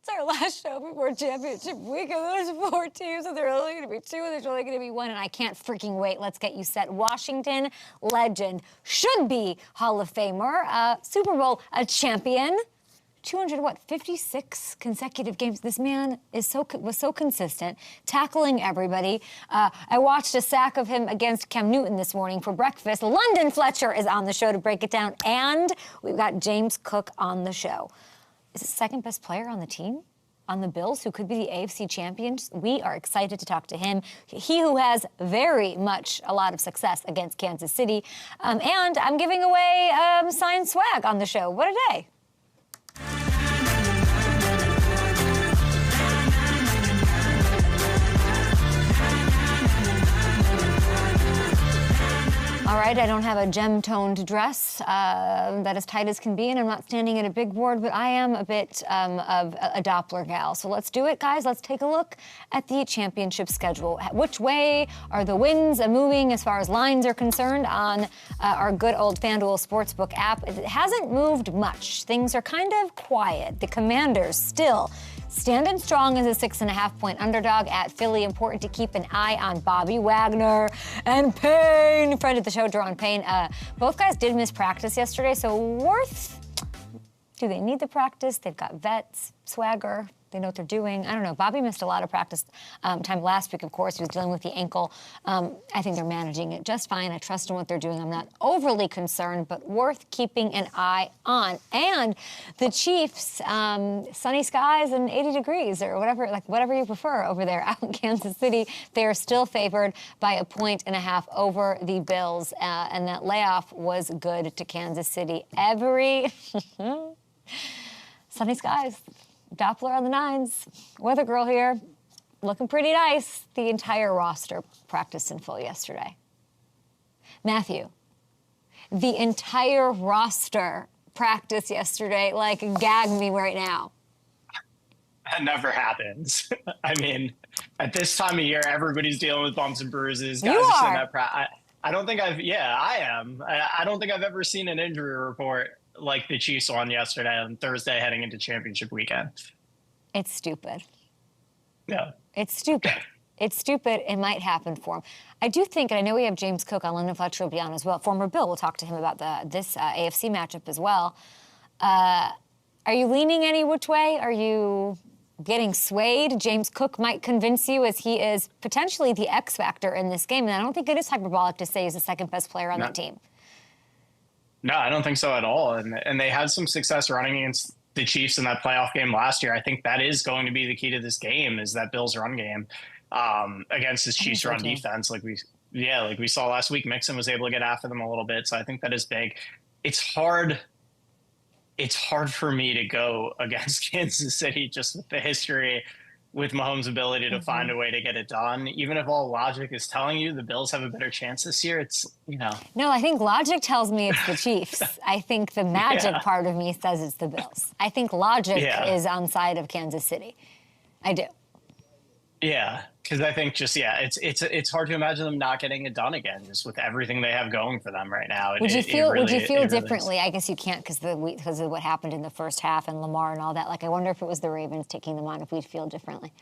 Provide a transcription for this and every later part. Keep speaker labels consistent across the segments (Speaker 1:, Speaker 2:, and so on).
Speaker 1: It's our last show before championship week, and there's 4 teams, and there are only going to be 2, and there's only going to be 1, and I can't freaking wait. Let's get you set. Washington legend, should be Hall of Famer, Super Bowl champion. 56 consecutive games. This man was so consistent, tackling everybody. I watched a sack of him against Cam Newton this morning for breakfast. London Fletcher is on the show to break it down, and we've got James Cook on the show. Is the second best player on the team, on the Bills, who could be the AFC champions? We are excited to talk to him. He who has very much a lot of success against Kansas City. And I'm giving away signed swag on the show. What a day. All right, I don't have a gem-toned dress that is tight as can be, and I'm not standing at a big board, but I am a bit of a Doppler gal. So let's do it, guys. Let's take a look at the championship schedule. Which way are the winds moving as far as lines are concerned on our good old FanDuel Sportsbook app? It hasn't moved much. Things are kind of quiet. The Commanders still standing strong as a 6.5-point underdog at Philly. Important to keep an eye on Bobby Wagner and Payne. Friend of the show, Daron Payne. Both guys did miss practice yesterday, so do they need the practice? They've got vets, swagger. They know what they're doing. I don't know. Bobby missed a lot of practice time last week, of course. He was dealing with the ankle. I think they're managing it just fine. I trust in what they're doing. I'm not overly concerned, but worth keeping an eye on. And the Chiefs, sunny skies and 80 degrees or whatever you prefer over there out in Kansas City. They are still favored by 1.5 points over the Bills. And that layoff was good to Kansas City. Sunny skies. Doppler on the 9s. Weather girl here. Looking pretty nice. The entire roster practiced in full yesterday. Matthew, the entire roster practiced yesterday. Gag me right now.
Speaker 2: That never happens. I mean, at this time of year, everybody's dealing with bumps and bruises. Guys are sitting at practice. I don't think I am. I don't think I've ever seen an injury report like the Chiefs won yesterday on Thursday heading into championship weekend.
Speaker 1: It's stupid.
Speaker 2: Yeah.
Speaker 1: It's stupid. It's stupid. It might happen for him. I do think, and I know we have James Cook on, London Fletcher will be on as well. Former Bill, we'll talk to him about this AFC matchup as well. Are you leaning any which way? Are you getting swayed? James Cook might convince you, as he is potentially the X factor in this game. And I don't think it is hyperbolic to say he's the second best player on that team.
Speaker 2: No, I don't think so at all. And they had some success running against the Chiefs in that playoff game last year. I think that is going to be the key to this game, is that Bills run game against this Chiefs run defense. Like we saw last week, Mixon was able to get after them a little bit. So I think that is big. It's hard for me to go against Kansas City just with the history, with Mahomes' ability to find a way to get it done. Even if all logic is telling you the Bills have a better chance this year, No,
Speaker 1: I think logic tells me it's the Chiefs. I think the magic part of me says it's the Bills. I think logic is on side of Kansas City. I do.
Speaker 2: Yeah, because I think it's hard to imagine them not getting it done again, just with everything they have going for them right now.
Speaker 1: Would you feel differently? I guess you can't because of what happened in the first half and Lamar and all that. I wonder if it was the Ravens taking them on, if we'd feel differently.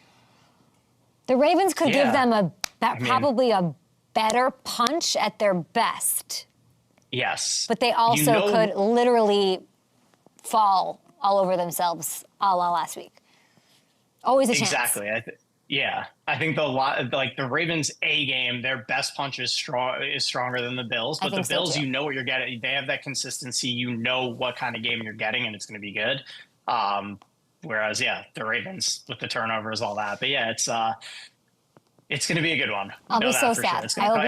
Speaker 1: The Ravens could give them probably a better punch at their best.
Speaker 2: Yes.
Speaker 1: But they also could literally fall all over themselves a la last week. Always a chance.
Speaker 2: Exactly. I think the Ravens A game, their best punch is stronger than the Bills. But the Bills, you know what you're getting. They have that consistency. You know what kind of game you're getting, and it's going to be good. Whereas, the Ravens with the turnovers, all that. But it's going to be a good one.
Speaker 1: I'll be so sad. I'll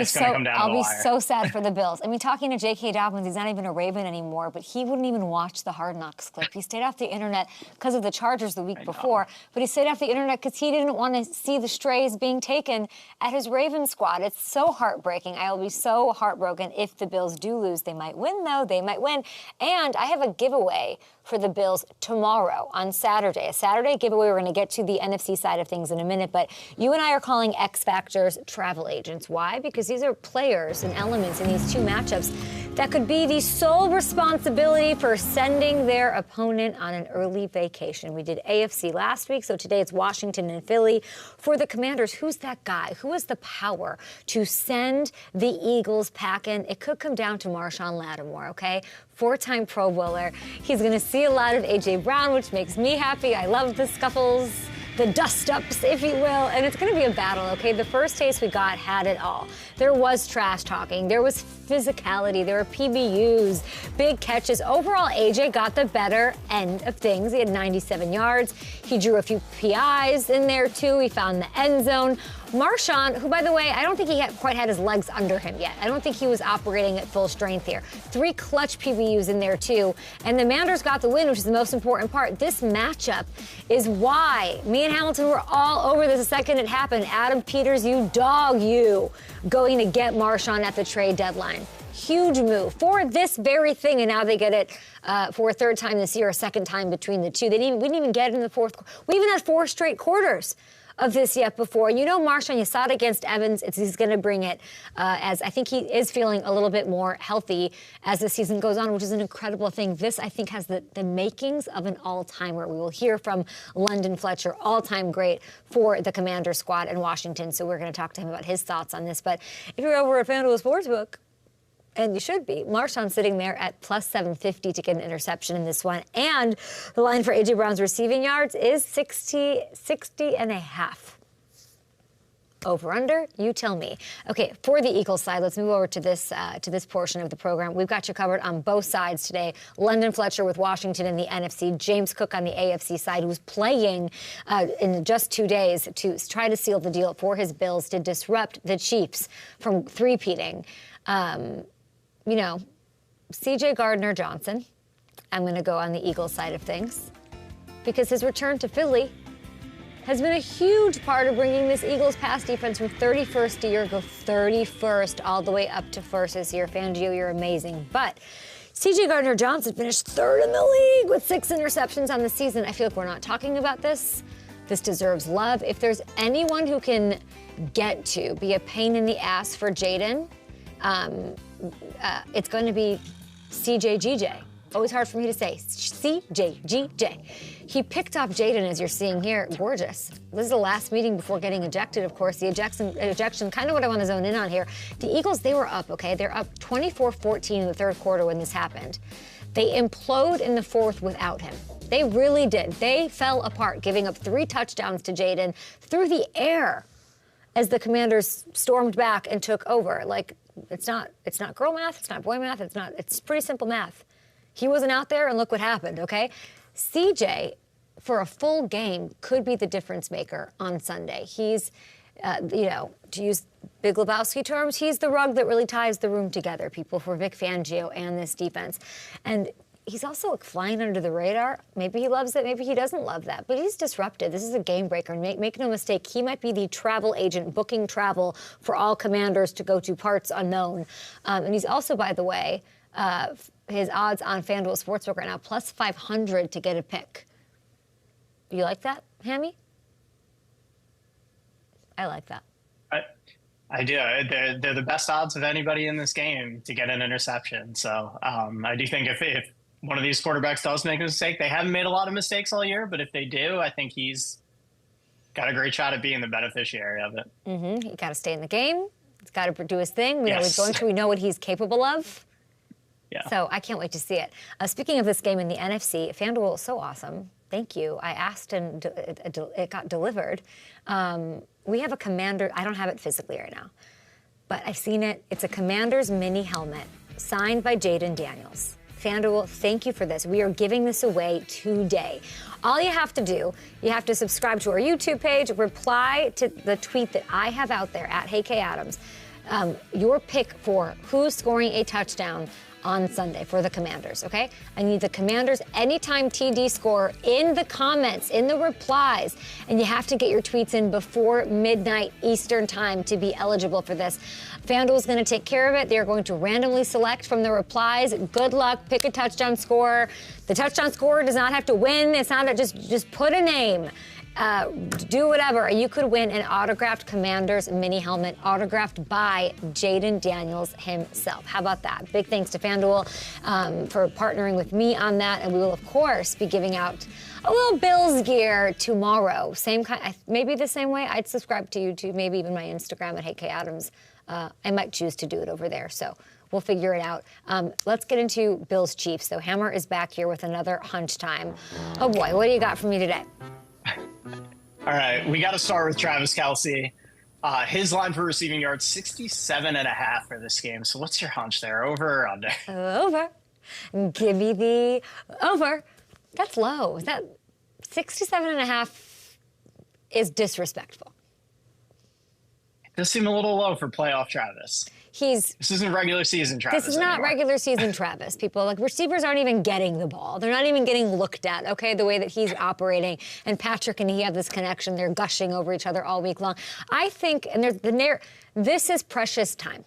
Speaker 1: be so sad for the Bills. I mean, talking to J.K. Dobbins, he's not even a Raven anymore, but he wouldn't even watch the Hard Knocks clip. He stayed off the internet because of the Chargers the week before, but he stayed off the internet because he didn't want to see the strays being taken at his Raven squad. It's so heartbreaking. I will be so heartbroken if the Bills do lose. They might win, though. They might win. And I have a giveaway for the Bills tomorrow on Saturday. A Saturday giveaway. We're going to get to the NFC side of things in a minute, but you and I are calling X Factors travel agents. Why? Because these are players and elements in these two matchups that could be the sole responsibility for sending their opponent on an early vacation. We did AFC last week, so today it's Washington and Philly. For the Commanders, who's that guy? Who has the power to send the Eagles packing? It could come down to Marshawn Lattimore, okay? Four-time Pro Bowler. He's going to see a lot of A.J. Brown, which makes me happy. I love the scuffles, the dust-ups, if you will, and it's going to be a battle, okay? The first taste we got had it all. There was trash talking. There was physicality. There were PBUs, big catches. Overall, AJ got the better end of things. He had 97 yards. He drew a few PIs in there, too. He found the end zone. Marshawn, who, by the way, I don't think he quite had his legs under him yet. I don't think he was operating at full strength here. 3 clutch PBUs in there, too. And the Manders got the win, which is the most important part. This matchup is why me and Hamilton were all over this the second it happened. Adam Peters, you dog, you going to get Marshawn at the trade deadline. Huge move for this very thing, and now they get it for a third time this year, a second time between the two. We didn't even get it in the fourth. We even had 4 straight quarters of this yet before. You know, Marshawn, you saw it against Evans. He's going to bring it as I think he is feeling a little bit more healthy as the season goes on, which is an incredible thing. This, I think, has the makings of an all-timer. We will hear from London Fletcher, all-time great for the Commander squad in Washington. So we're going to talk to him about his thoughts on this. But if you're over at FanDuel Sportsbook, and you should be, Marshawn sitting there at plus 750 to get an interception in this one. And the line for A.J. Brown's receiving yards is 60 and a half. Over, under, you tell me. Okay, for the Eagles side, let's move over to this portion of the program. We've got you covered on both sides today. London Fletcher with Washington in the NFC. James Cook on the AFC side, who's playing in just 2 days to try to seal the deal for his Bills to disrupt the Chiefs from three-peating. You know, C.J. Gardner-Johnson, I'm going to go on the Eagles side of things, because his return to Philly has been a huge part of bringing this Eagles pass defense from 31st a year ago, 31st, all the way up to first this year. Fangio, you're amazing. But C.J. Gardner-Johnson finished third in the league with 6 interceptions on the season. I feel like we're not talking about this. This deserves love. If there's anyone who can get to be a pain in the ass for Jaden, it's going to be CJGJ. Always hard for me to say. CJGJ. He picked off Jaden, as you're seeing here. Gorgeous. This is the last meeting before getting ejected, of course. The ejection, kind of what I want to zone in on here. The Eagles, they were up, okay? They're up 24-14 in the third quarter when this happened. They implode in the fourth without him. They really did. They fell apart, giving up 3 touchdowns to Jaden through the air as the Commanders stormed back and took over. Like, it's not girl math, it's not boy math, it's pretty simple math. He wasn't out there, and look what happened, okay? CJ, for a full game, could be the difference maker on Sunday. He's, to use Big Lebowski terms, he's the rug that really ties the room together, people, for Vic Fangio and this defense. And he's also like flying under the radar. Maybe he loves it, maybe he doesn't love that, but he's disruptive. This is a game breaker. Make no mistake, he might be the travel agent booking travel for all Commanders to go to parts unknown. And he's also, by the way, his odds on FanDuel Sportsbook right now, plus 500 to get a pick. You like that, Hammy? I like that.
Speaker 2: I do. They're the best odds of anybody in this game to get an interception. So I do think if one of these quarterbacks does make a mistake, they haven't made a lot of mistakes all year, but if they do, I think he's got a great shot at being the beneficiary of it. Mm-hmm.
Speaker 1: He got to stay in the game. He's got to do his thing. We know he's going to. We know what he's capable of. Yeah. So I can't wait to see it. Speaking of this game in the NFC, FanDuel is so awesome. Thank you. I asked and it got delivered. We have a Commander. I don't have it physically right now, but I've seen it. It's a Commander's mini helmet signed by Jaden Daniels. FanDuel, thank you for this. We are giving this away today. All you have to do, you have to subscribe to our YouTube page, reply to the tweet that I have out there at Hey K Adams. Your pick for who's scoring a touchdown on Sunday for the Commanders, okay? I need the Commanders anytime TD score in the comments, in the replies, and you have to get your tweets in before midnight Eastern time to be eligible for this. FanDuel is going to take care of it. They're going to randomly select from the replies. Good luck. Pick a touchdown scorer. The touchdown scorer does not have to win. It's not just put a name. Do whatever. You could win an autographed Commanders mini helmet autographed by Jaden Daniels himself. How about that? Big thanks to FanDuel for partnering with me on that. And we will, of course, be giving out a little Bills gear tomorrow. Same kind, maybe the same way. I'd subscribe to YouTube, maybe even my Instagram at HeyKAdams. I might choose to do it over there. So we'll figure it out. Let's get into Bills Chiefs. So Hammer is back here with another hunch time. Oh boy, what do you got for me today?
Speaker 2: All right, we got to start with Travis Kelce. His line for receiving yards, 67.5 for this game. So what's your hunch there, over or under?
Speaker 1: Over. Give me the over. That's low. Is that 67.5 is disrespectful.
Speaker 2: It does seem a little low for playoff Travis. This isn't regular season Travis.
Speaker 1: This is not
Speaker 2: anymore.
Speaker 1: regular season Travis. People, like, receivers aren't even getting the ball. They're not even getting looked at, okay, the way that he's operating. And Patrick and he have this connection. They're gushing over each other all week long. I think, and this is precious time.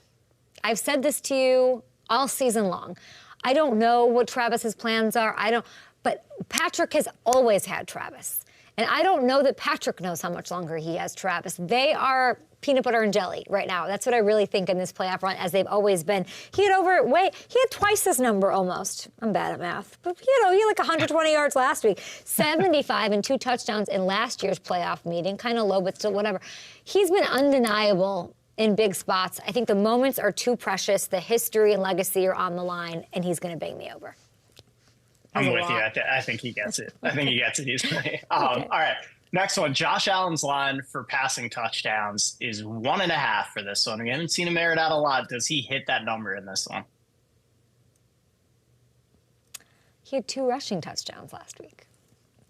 Speaker 1: I've said this to you all season long. I don't know what Travis's plans are. But Patrick has always had Travis. And I don't know that Patrick knows how much longer he has Travis. They are peanut butter and jelly right now. That's what I really think in this playoff run, as they've always been. He had twice this number almost. I'm bad at math. But, he had like 120 yards last week. 75 and 2 touchdowns in last year's playoff meeting. Kind of low, but still whatever. He's been undeniable in big spots. I think the moments are too precious. The history and legacy are on the line, and he's going to bang me over.
Speaker 2: I'm with you. I think he gets it. I think he gets it easily. All right. Next one. Josh Allen's line for passing touchdowns is 1.5 for this one. We haven't seen him air it out a lot. Does he hit that number in this one?
Speaker 1: He had 2 rushing touchdowns last week.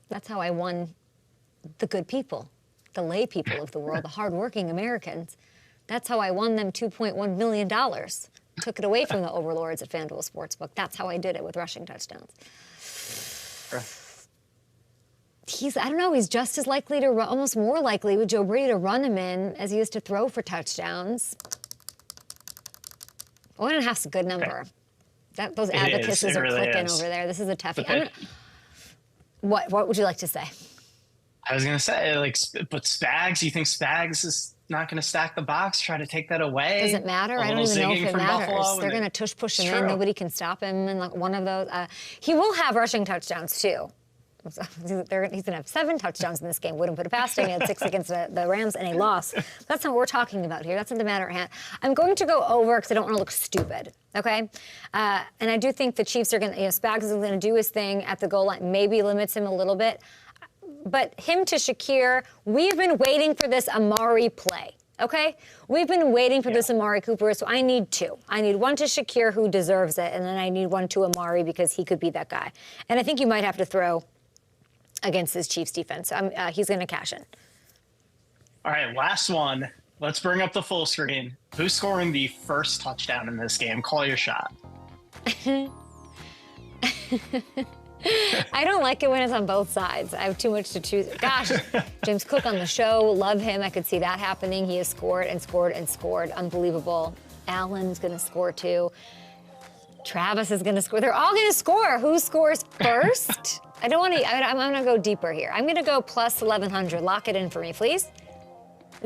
Speaker 1: That's how I won the good people, the lay people of the world, the hardworking Americans. That's how I won them $2.1 million. Took it away from the overlords at FanDuel Sportsbook. That's how I did it with rushing touchdowns. I don't know, he's just as likely to run, almost more likely with Joe Brady to run him in as he is to throw for touchdowns. 1.5's a good number. Those abacuses are clicking over there. This is a toughie. What would you like to say?
Speaker 2: I was going to say, but Spags, you think Spags is not going to stack the box, try to take that away?
Speaker 1: Does it matter? I don't even know if it matters. They're going to push him in. Nobody can stop him in one of those. He will have rushing touchdowns, too. He's going to have 7 touchdowns in this game. Wouldn't put it past him. He had 6 against the Rams and a loss. That's not what we're talking about here. That's not the matter at hand. I'm going to go over because I don't want to look stupid, okay? And I do think the Chiefs are going to, Spags is going to do his thing at the goal line, maybe limits him a little bit. But him to Shakir, we've been waiting for this Amari play, okay? We've been waiting for this Amari Cooper, so I need 2. I need 1 to Shakir, who deserves it, and then I need 1 to Amari because he could be that guy. And I think you might have to throw against this Chiefs defense. He's going to cash in.
Speaker 2: All right, last one. Let's bring up the full screen. Who's scoring the first touchdown in this game? Call your shot.
Speaker 1: I don't like it when it's on both sides. I have too much to choose. Gosh, James Cook on the show, love him. I could see that happening. He has scored and scored and scored. Unbelievable. Allen's going to score too. Travis is going to score. They're all going to score. Who scores first? I'm going to go deeper here. I'm going to go plus 1,100. Lock it in for me, please.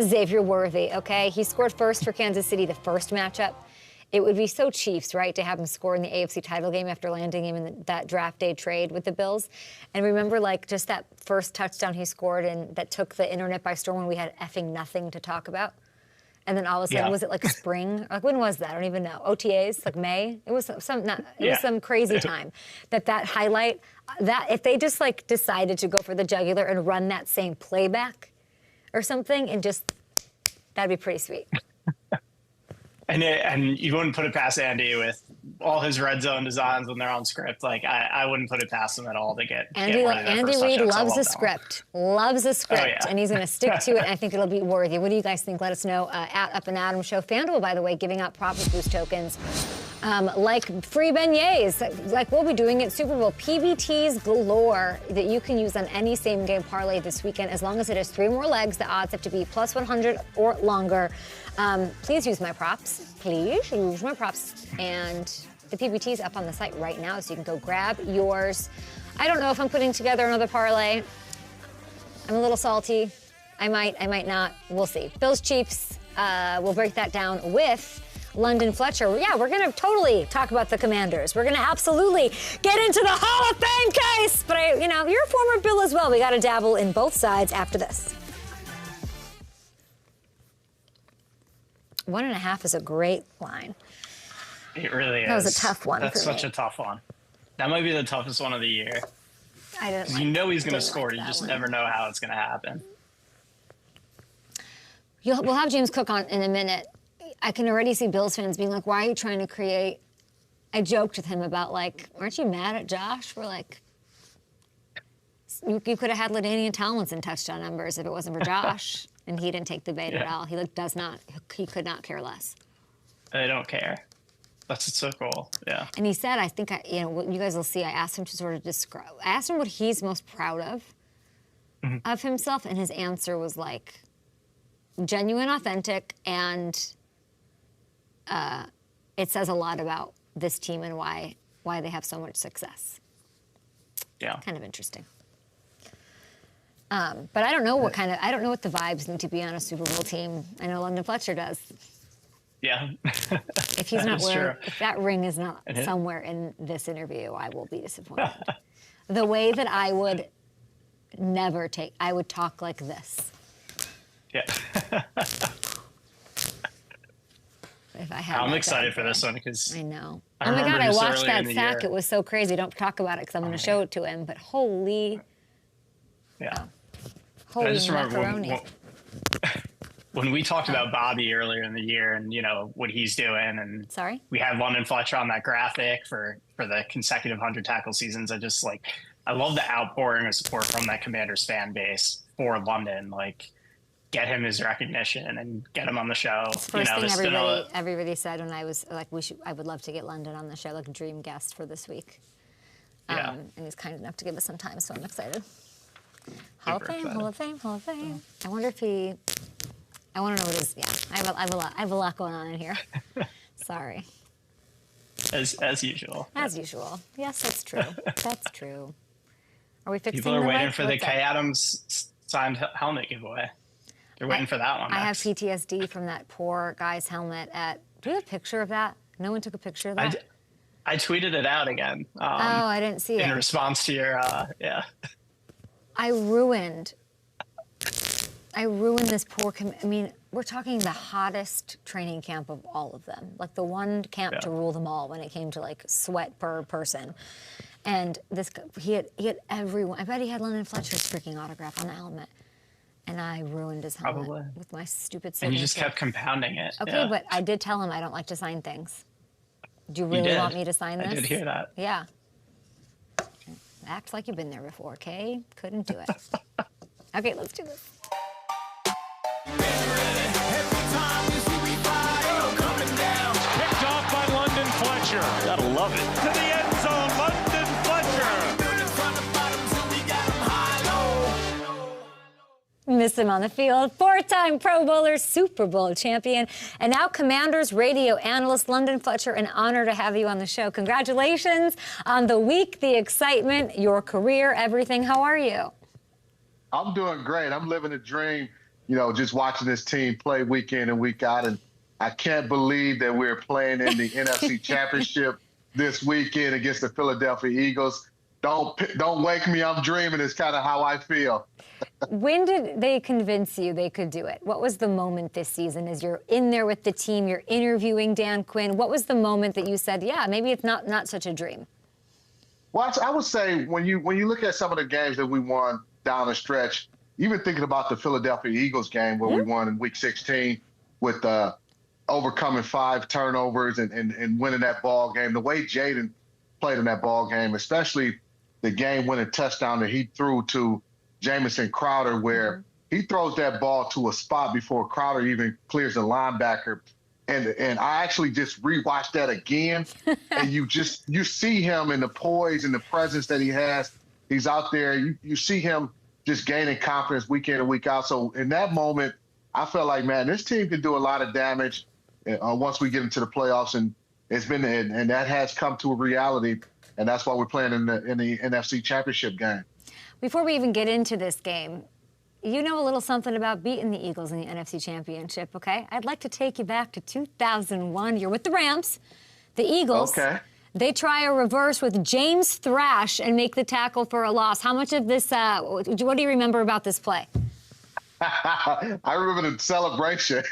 Speaker 1: Xavier Worthy, okay? He scored first for Kansas City, the first matchup. It would be so Chiefs, right, to have him score in the AFC title game after landing him in that draft day trade with the Bills. And remember, just that first touchdown he scored and that took the internet by storm when we had effing nothing to talk about? And then all of a sudden, was it spring? When was that? I don't even know. OTAs, May? It was some crazy time. That highlight, that if they just decided to go for the jugular and run that same playback or something, and that'd be pretty sweet.
Speaker 2: And you wouldn't put it past Andy with all his red zone designs when they're on script. I wouldn't put it past him at all to get
Speaker 1: Andy Reid loves a script. Loves a script. And he's going to stick to it. And I think it'll be worthy. What do you guys think? Let us know at Up and Adam Show. FanDuel, by the way, giving out Profit Boost tokens like free beignets, like we'll be doing at Super Bowl. PBTs galore that you can use on any same-game parlay this weekend. As long as it has 3 more legs, the odds have to be plus 100 or longer. Please use my props. Please use my props. And the PBT is up on the site right now, so you can go grab yours. I don't know if I'm putting together another parlay. I'm a little salty. I might not. We'll see. Bills Chiefs, we'll break that down with London Fletcher. Yeah, we're going to totally talk about the Commanders. We're going to absolutely get into the Hall of Fame case. But, you're a former Bill as well. We got to dabble in both sides after this. 1.5 is a great line.
Speaker 2: It really is.
Speaker 1: That was a tough one.
Speaker 2: That's such a tough one. That might be the toughest one of the year.
Speaker 1: I didn't.
Speaker 2: You know he's going to score. You just never know how it's going to happen.
Speaker 1: We'll have James Cook on in a minute. I can already see Bills fans being like, why are you trying to create? I joked with him about, aren't you mad at Josh for, you could have had LaDainian Tomlinson touchdown numbers if it wasn't for Josh, and he didn't take the bait at all. He could not care less.
Speaker 2: They don't care. That's so cool, yeah.
Speaker 1: And he said, I think, what you guys will see, I asked him to sort of describe, I asked him what he's most proud of himself, and his answer was, genuine, authentic, and it says a lot about this team and why they have so much success.
Speaker 2: Yeah.
Speaker 1: Kind of interesting. But I don't know I don't know what the vibes need to be on a Super Bowl team. I know London Fletcher does.
Speaker 2: Yeah.
Speaker 1: If he's not wearing, if that ring is not somewhere in this interview, I will be disappointed. The way that I would I would talk like this.
Speaker 2: Yeah.
Speaker 1: If I had
Speaker 2: I'm excited for this one because
Speaker 1: I know. Oh my God, I watched that sack. It was so crazy. Don't talk about it because I'm going to show it to him. But holy.
Speaker 2: Yeah.
Speaker 1: Holy
Speaker 2: I just
Speaker 1: macaroni.
Speaker 2: When we talked about Bobby earlier in the year and, what he's doing and we had London Fletcher on that graphic for the consecutive 100 tackle seasons. I love the outpouring of support from that Commanders fan base for London. Get him his recognition and get him on the show.
Speaker 1: First thing everybody said when I was I would love to get London on the show, dream guest for this week.
Speaker 2: Yeah.
Speaker 1: And he's kind enough to give us some time, so I'm excited. Hall of Fame, Hall of Fame, Hall of Fame. I wonder if I want to know what his, I have a lot going on in here. Sorry.
Speaker 2: As usual.
Speaker 1: As usual. Yes, that's true. That's true. Are we fixing
Speaker 2: People are waiting for the Kay Adams signed helmet giveaway. They're waiting for that one.
Speaker 1: I have PTSD from that poor guy's helmet do you have a picture of that? No one took a picture of that?
Speaker 2: I tweeted it out again.
Speaker 1: I didn't see it.
Speaker 2: In response to your, yeah.
Speaker 1: I ruined this poor, we're talking the hottest training camp of all of them. The one camp to rule them all when it came to sweat per person. And this, he had everyone, I bet he had London Fletcher's freaking autograph on the helmet. And I ruined his helmet with my stupid signature.
Speaker 2: And you just kept compounding it.
Speaker 1: Okay, but I did tell him I don't like to sign things. Do you really want me to sign this?
Speaker 2: I did hear that.
Speaker 1: Yeah. Act like you've been there before, okay? Couldn't do it. Okay, let's do this.
Speaker 3: Picked off by London Fletcher. Gotta love it. To the end zone, London Fletcher.
Speaker 1: Miss him on the field. 4-time Pro Bowler, Super Bowl champion, and now Commanders radio analyst London Fletcher. An honor to have you on the show. Congratulations on the week, the excitement, your career, everything. How are you?
Speaker 4: I'm doing great. I'm living a dream, just watching this team play week in and week out. And I can't believe that we're playing in the NFC Championship this weekend against the Philadelphia Eagles. Don't wake me. I'm dreaming. It's kind of how I feel.
Speaker 1: When did they convince you they could do it? What was the moment this season as you're in there with the team, you're interviewing Dan Quinn? What was the moment that you said, yeah, maybe it's not such a dream?
Speaker 4: Well, I would say when you look at some of the games that we won down the stretch, even thinking about the Philadelphia Eagles game where we won in Week 16 with overcoming 5 turnovers and winning that ball game, the way Jaden played in that ball game, especially the game-winning touchdown that he threw to Jamison Crowder, where he throws that ball to a spot before Crowder even clears the linebacker. And I actually just rewatched that again, and you see him in the poise and the presence that he has. He's out there. You see him just gaining confidence week in and week out. So in that moment, I felt like, man, this team can do a lot of damage once we get into the playoffs, and and that has come to a reality, and that's why we're playing in the NFC Championship game.
Speaker 1: Before we even get into this game, you know a little something about beating the Eagles in the NFC Championship, okay? I'd like to take you back to 2001. You're with the Rams. The Eagles,
Speaker 4: okay,
Speaker 1: they try a reverse with James Thrash and make the tackle for a loss. How much of this, what do you remember about this play?
Speaker 4: I remember the celebration.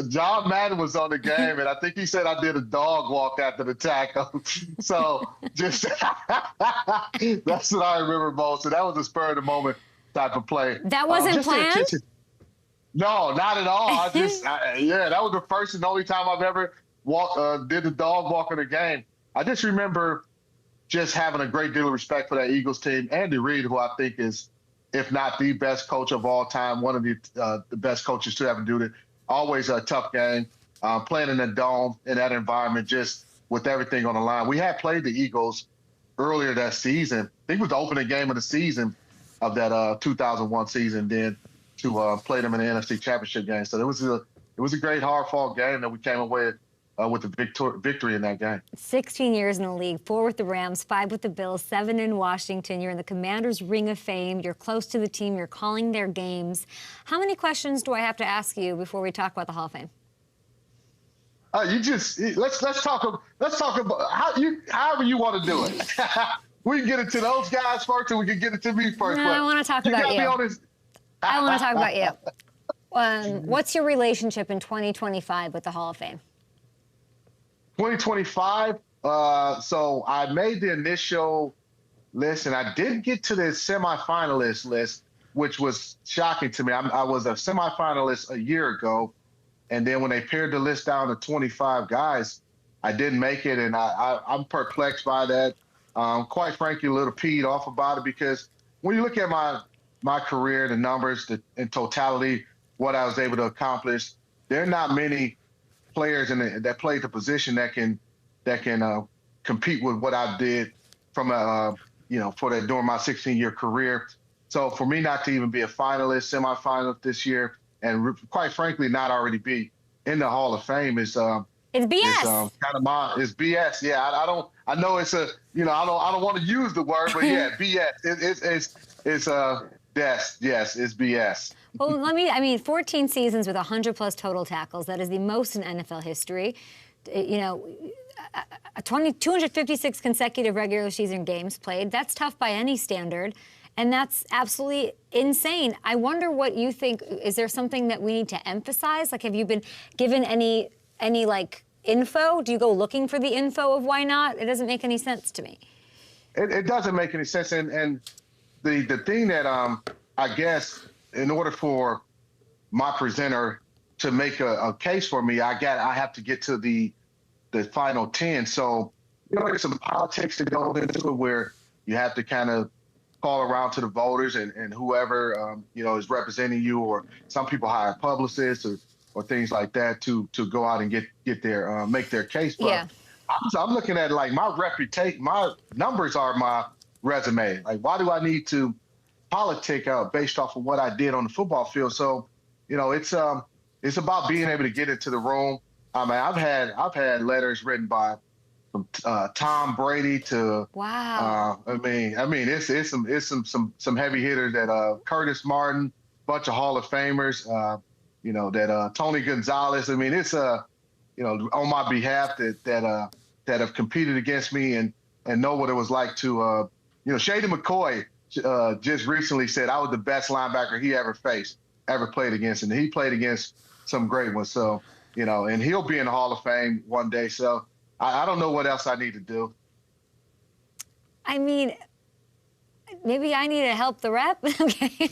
Speaker 4: John Madden was on the game, and I think he said I did a dog walk after the tackle. So just that's what I remember most. So that was a spur of the moment type of play.
Speaker 1: That wasn't planned?
Speaker 4: No, not at all. That was the first and only time I've ever did the dog walk in a game. I just remember just having a great deal of respect for that Eagles team. Andy Reid, who I think is, if not the best coach of all time, one of the best coaches to ever do it. Always a tough game, playing in the dome in that environment, just with everything on the line. We had played the Eagles earlier that season. I think it was the opening game of the season of that 2001 season, then to play them in the NFC Championship game. So it was a great hard-fought game that we came away with the victory in that game. 16
Speaker 1: years in the league, 4 with the Rams, 5 with the Bills, 7 in Washington. You're in the Commanders' Ring of Fame. You're close to the team. You're calling their games. How many questions do I have to ask you before we talk about the Hall of Fame?
Speaker 4: Let's talk about however you want to do it. We can get into those guys first, or we can get into me first.
Speaker 1: No, I want to talk about you. I want to talk about you. What's your relationship in 2025 with the Hall of Fame?
Speaker 4: 2025. So I made the initial list, and I didn't get to the semifinalist list, which was shocking to me. I was a semifinalist a year ago, and then when they pared the list down to 25 guys, I didn't make it, and I'm perplexed by that. Quite frankly, a little peed off about it, because when you look at my career, the numbers, in totality, what I was able to accomplish, there are not many players that played the position that can compete with what I did from during my 16-year career. So for me not to even be a finalist, semifinalist this year, and quite frankly not already be in the Hall of Fame is
Speaker 1: it's BS.
Speaker 4: It's BS. Yeah, I know it's I don't want to use the word, but yeah, BS. It's BS.
Speaker 1: Well, 14 seasons with 100-plus total tackles. That is the most in NFL history. 256 consecutive regular season games played. That's tough by any standard, and that's absolutely insane. I wonder what you think. Is there something that we need to emphasize? Like, have you been given any info? Do you go looking for the info of why not? It doesn't make any sense to me.
Speaker 4: It doesn't make any sense, and the thing that I guess, in order for my presenter to make a case for me, I have to get to the final 10. So, there's some politics that go into it where you have to kind of call around to the voters and whoever, is representing you, or some people hire publicists or things like that to go out and get their, make their case. But yeah. I'm looking at it like my reputation, my numbers are my resume. Like, why do I need to politic based off of what I did on the football field? So, it's about being able to get into the room. I mean, I've had letters written from Tom Brady to
Speaker 1: wow.
Speaker 4: It's some heavy hitters that Curtis Martin, bunch of Hall of Famers, that Tony Gonzalez. I mean, it's on my behalf that have competed against me and know what it was like to Shady McCoy just recently said I was the best linebacker he ever played against, and he played against some great ones. So, and he'll be in the Hall of Fame one day. So I don't know what else I need to do.
Speaker 1: I mean, maybe I need to help the rep. Okay.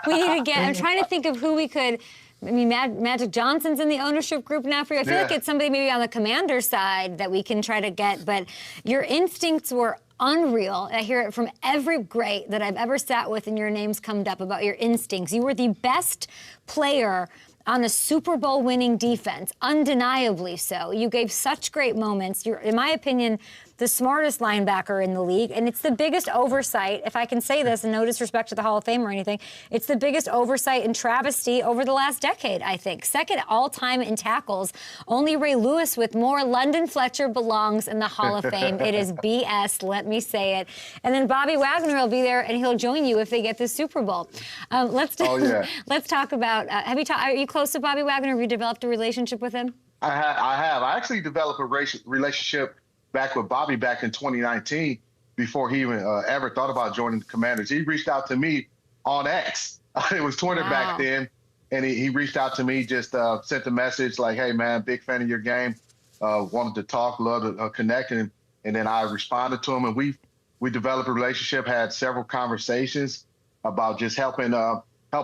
Speaker 1: We need to I'm trying to think of who we could. I mean, Magic Johnson's in the ownership group now for you. I feel like it's somebody maybe on the Commander side that we can try to get. But your instincts were unreal. I hear it from every great that I've ever sat with, and your name's come up about your instincts. You were the best player on a Super Bowl winning defense, undeniably so. You gave such great moments. You're, in my opinion, the smartest linebacker in the league, and it's the biggest oversight, if I can say this, and no disrespect to the Hall of Fame or anything, it's the biggest oversight and travesty over the last decade, I think. Second all-time in tackles, only Ray Lewis with more. London Fletcher belongs in the Hall of Fame. It is BS, let me say it. And then Bobby Wagner will be there, and he'll join you if they get the Super Bowl. Let's talk about, are you close to Bobby Wagner? Have you developed a relationship with him?
Speaker 4: I have. I actually developed a relationship back with Bobby back in 2019 before he even ever thought about joining the Commanders. He reached out to me on X. It was Twitter back then. And he reached out to me, just sent a message like, hey, man, big fan of your game. Wanted to talk, love to connect. And then I responded to him. And we developed a relationship, had several conversations about just helping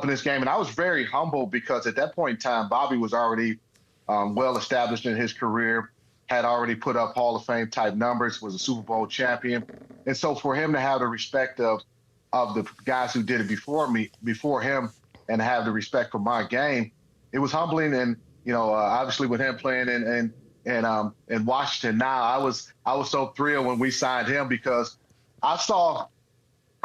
Speaker 4: this game. And I was very humble because at that point in time, Bobby was already well established in his career, had already put up Hall of Fame type numbers, was a Super Bowl champion. And so for him to have the respect of the guys who did it before him, and have the respect for my game, it was humbling. And, obviously with him playing in Washington now, I was so thrilled when we signed him because I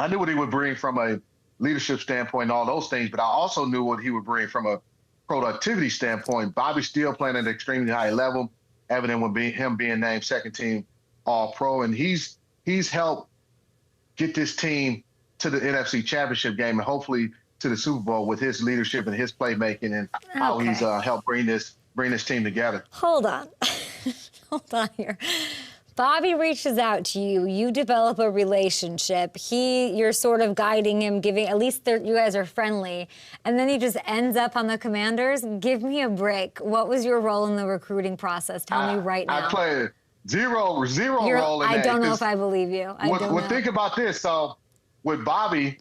Speaker 4: knew what he would bring from a leadership standpoint and all those things, but I also knew what he would bring from a productivity standpoint. Bobby's still playing at an extremely high level, evident with him being named second team All-Pro, and he's helped get this team to the NFC Championship game and hopefully to the Super Bowl with his leadership and his playmaking and how he's helped bring this team together.
Speaker 1: Hold on. Hold on here. Bobby reaches out to you. You develop a relationship. You're sort of guiding him, giving, at least you guys are friendly. And then he just ends up on the Commanders. Give me a break. What was your role in the recruiting process? Tell me right now.
Speaker 4: I played zero role in that.
Speaker 1: I don't know if I believe you.
Speaker 4: Think about this. So with Bobby,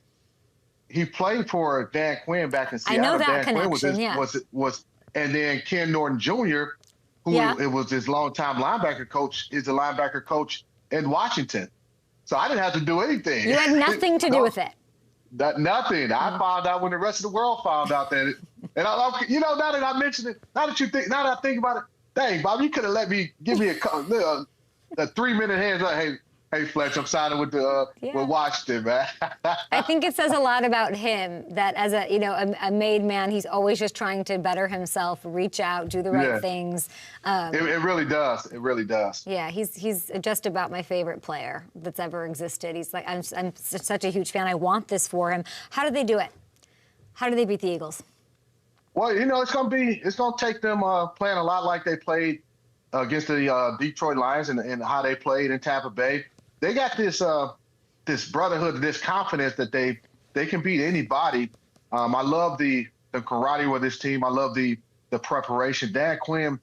Speaker 4: he played for Dan Quinn back in Seattle.
Speaker 1: I know that
Speaker 4: Dan
Speaker 1: connection,
Speaker 4: Quinn and then Ken Norton Jr., who it was his longtime linebacker coach, is the linebacker coach in Washington. So I didn't have to do anything.
Speaker 1: You had nothing to do with it.
Speaker 4: Nothing. I found out when the rest of the world found out that. And now that I mentioned it, now that I think about it, dang, Bob, you could have let me give me a 3-minute hands up. Hey, Fletch, I'm signing with Washington, man.
Speaker 1: I think it says a lot about him that as a made man, he's always just trying to better himself, reach out, do the right things.
Speaker 4: It really does. It really does.
Speaker 1: Yeah, he's just about my favorite player that's ever existed. He's like, I'm such a huge fan. I want this for him. How did they do it? How did they beat the Eagles?
Speaker 4: Well, it's gonna take them playing a lot like they played against the Detroit Lions and how they played in Tampa Bay. They got this brotherhood, this confidence that they can beat anybody. I love the karate with this team. I love the preparation. Dan Quinn,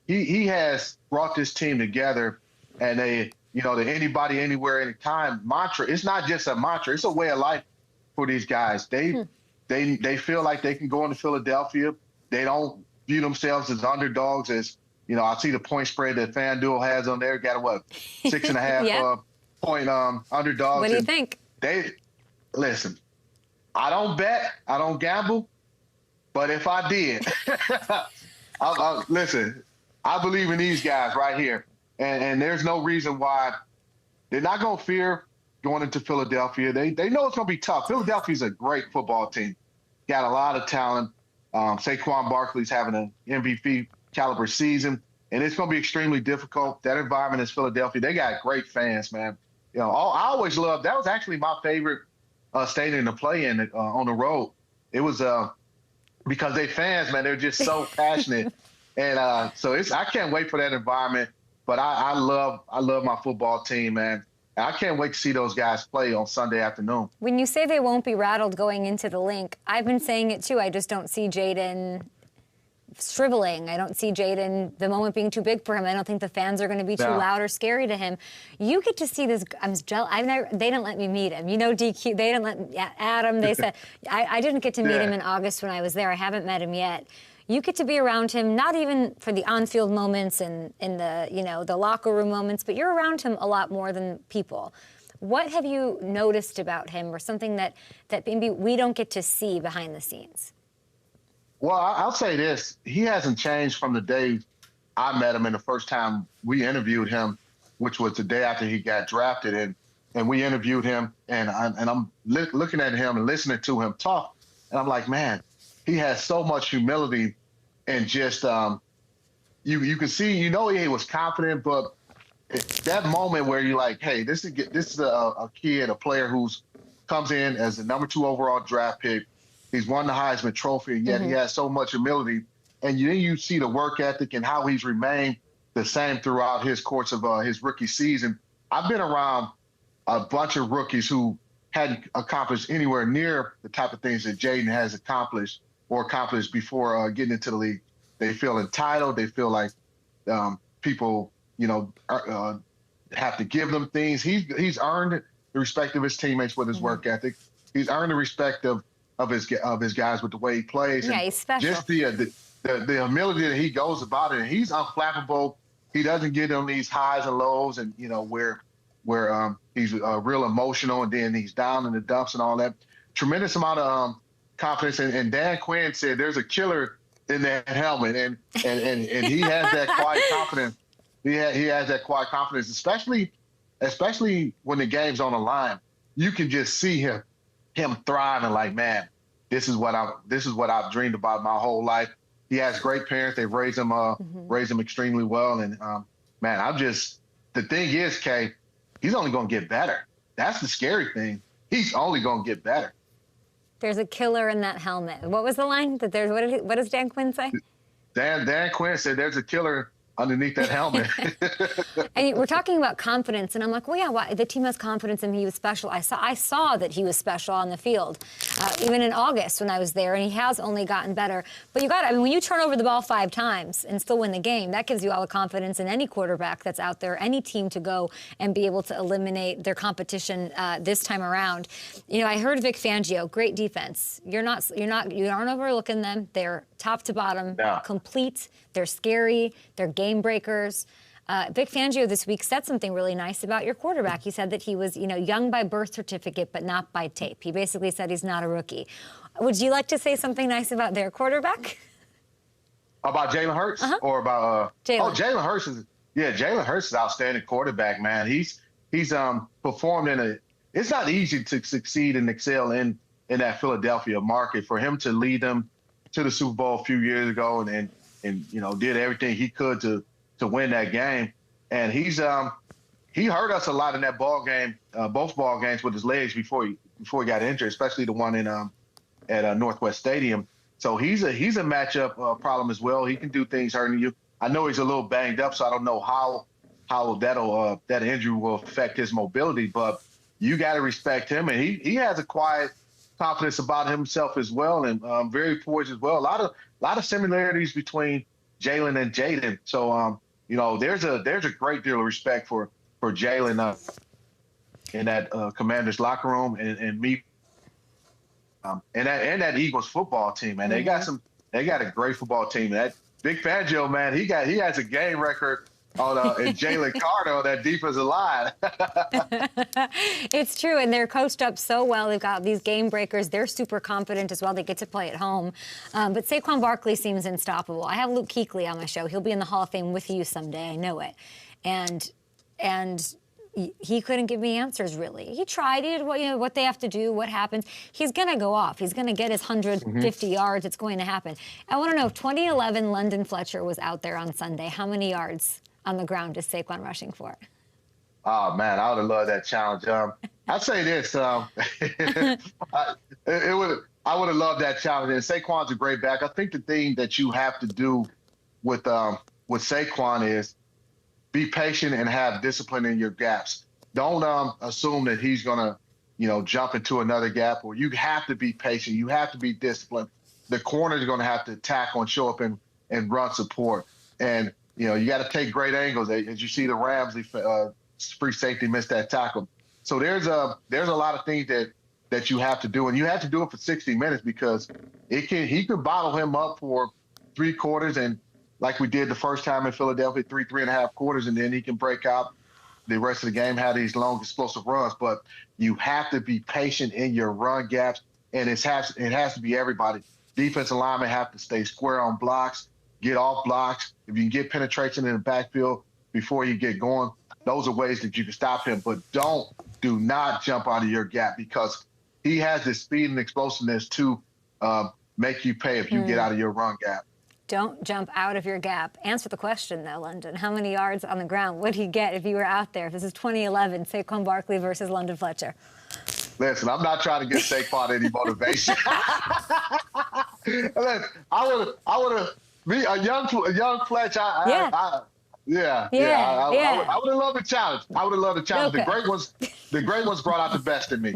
Speaker 4: he has brought this team together, and the anybody, anywhere, anytime mantra. It's not just a mantra; it's a way of life for these guys. They feel like they can go into Philadelphia. They don't view themselves as underdogs. As I see the point spread that FanDuel has on there. Got 6.5 point underdogs.
Speaker 1: What do you think?
Speaker 4: Listen, I don't bet, I don't gamble, but if I did, listen, I believe in these guys right here, and there's no reason why they're not going to fear going into Philadelphia. They know it's going to be tough. Philadelphia's a great football team, got a lot of talent. Saquon Barkley's having an MVP caliber season, and it's going to be extremely difficult. That environment is Philadelphia. They got great fans, man. I always loved, that was actually my favorite stadium to play in on the road. It was because they fans, man, they're just so passionate. And so I can't wait for that environment. But I love my football team, man. And I can't wait to see those guys play on Sunday afternoon. When
Speaker 1: you say they won't be rattled going into the link, I've been saying it too. I just don't see Jaden shriveling. I don't see Jaden, the moment being too big for him. I don't think the fans are going to be too loud or scary to him. You get to see this. I'm jealous. They didn't let me meet him. DQ, they didn't let Adam. They said, I didn't get to meet him in August when I was there. I haven't met him yet. You get to be around him, not even for the on-field moments and in the the locker room moments, but you're around him a lot more than people. What have you noticed about him, or something that maybe we don't get to see behind the scenes?
Speaker 4: Well, I'll say this. He hasn't changed from the day I met him and the first time we interviewed him, which was the day after he got drafted. And we interviewed him, and I'm looking at him and listening to him talk. And I'm like, man, he has so much humility and just you can see, he was confident, but that moment where you're like, hey, this is a kid, a player who's comes in as the number 2 overall draft pick. He's won the Heisman Trophy, and yet he has so much humility. And then you see the work ethic and how he's remained the same throughout his course of his rookie season. I've been around a bunch of rookies who hadn't accomplished anywhere near the type of things that Jaden has accomplished before getting into the league. They feel entitled. They feel like people, have to give them things. He's earned the respect of his teammates with his work ethic. He's earned the respect of his guys with the way he plays.
Speaker 1: Yeah, he's special.
Speaker 4: Just the humility that he goes about it, and he's unflappable. He doesn't get on these highs and lows, and where he's real emotional, and then he's down in the dumps and all that. Tremendous amount of confidence, and Dan Quinn said there's a killer in that helmet, and he has that quiet confidence. He has that quiet confidence, especially when the game's on the line. You can just see him thriving. Like, man, this is what I've dreamed about my whole life. He has great parents. They've raised him extremely well, and man, the thing is, Kay, he's only going to get better. That's the scary thing. He's only going to get better.
Speaker 1: There's a killer in that helmet. What was the line? What does Dan Quinn say?
Speaker 4: Dan Quinn said there's a killer underneath that helmet.
Speaker 1: And we're talking about confidence, and I'm like, well, yeah, the team has confidence in him. He was special. I saw that he was special on the field, even in August when I was there, and he has only gotten better. But when you turn over the ball 5 times and still win the game, that gives you all the confidence in any quarterback that's out there, any team to go and be able to eliminate their competition this time around. I heard Vic Fangio, great defense. You aren't overlooking them. They're top to bottom, complete. They're scary. They're game breakers. Vic Fangio this week said something really nice about your quarterback. He said that he was, young by birth certificate, but not by tape. He basically said he's not a rookie. Would you like to say something nice about their quarterback?
Speaker 4: About Jalen Hurts or about
Speaker 1: Jalen?
Speaker 4: Oh, Jalen Hurts is an outstanding quarterback, man. He's performed it's not easy to succeed and excel in that Philadelphia market. For him to lead them to the Super Bowl a few years ago and did everything he could to win that game. And he hurt us a lot in that ball game, both ball games with his legs before he got injured, especially the one at Northwest Stadium. So he's a matchup problem as well. He can do things hurting you. I know he's a little banged up, so I don't know how that injury will affect his mobility, but you got to respect him. And he has a quiet confidence about himself as well, and very poised as well. A lot of similarities between Jalen and Jaden. So there's a great deal of respect for Jalen in that Commanders locker room and me and that Eagles football team. Man, they got a great football team. That Big Fangio, man, he has a game record on and Jalen Carter on that defensive line.
Speaker 1: It's true, and they're coached up so well. They've got these game breakers. They're super confident as well. They get to play at home. But Saquon Barkley seems unstoppable. I have Luke Kuechly on my show. He'll be in the Hall of Fame with you someday. I know it. And he couldn't give me answers, really. He tried. He did what they have to do, what happens. He's going to go off. He's going to get his 150 yards. It's going to happen. I want to know, if 2011 London Fletcher was out there on Sunday, how many yards on the ground is Saquon rushing for?
Speaker 4: Oh, man, I would have loved that challenge. I'd say this. I would have loved that challenge. And Saquon's a great back. I think the thing that you have to do with Saquon is be patient and have discipline in your gaps. Don't assume that he's going to, jump into another gap. Or you have to be patient. You have to be disciplined. The corners are going to have to tackle and show up and run support. And you got to take great angles. As you see the Rams, free safety missed that tackle. So there's a lot of things that you have to do, and you have to do it for 60 minutes because he could bottle him up for 3 quarters, and like we did the first time in Philadelphia, 3.5 quarters, and then he can break out the rest of the game, have these long explosive runs. But you have to be patient in your run gaps, and it has to be everybody. defensive linemen have to stay square on blocks, get off blocks. If you can get penetration in the backfield before you get going, those are ways that you can stop him. But do not jump out of your gap, because he has the speed and explosiveness to make you pay if you get out of your run gap.
Speaker 1: Don't jump out of your gap. Answer the question, though, London. How many yards on the ground would he get if you were out there? If this is 2011, Saquon Barkley versus London Fletcher.
Speaker 4: Listen, I'm not trying to get Saquon any motivation. Listen, I would have, a young Fletcher. I would have loved the challenge. I would have loved the challenge.
Speaker 1: Okay.
Speaker 4: The great ones brought out the best in me.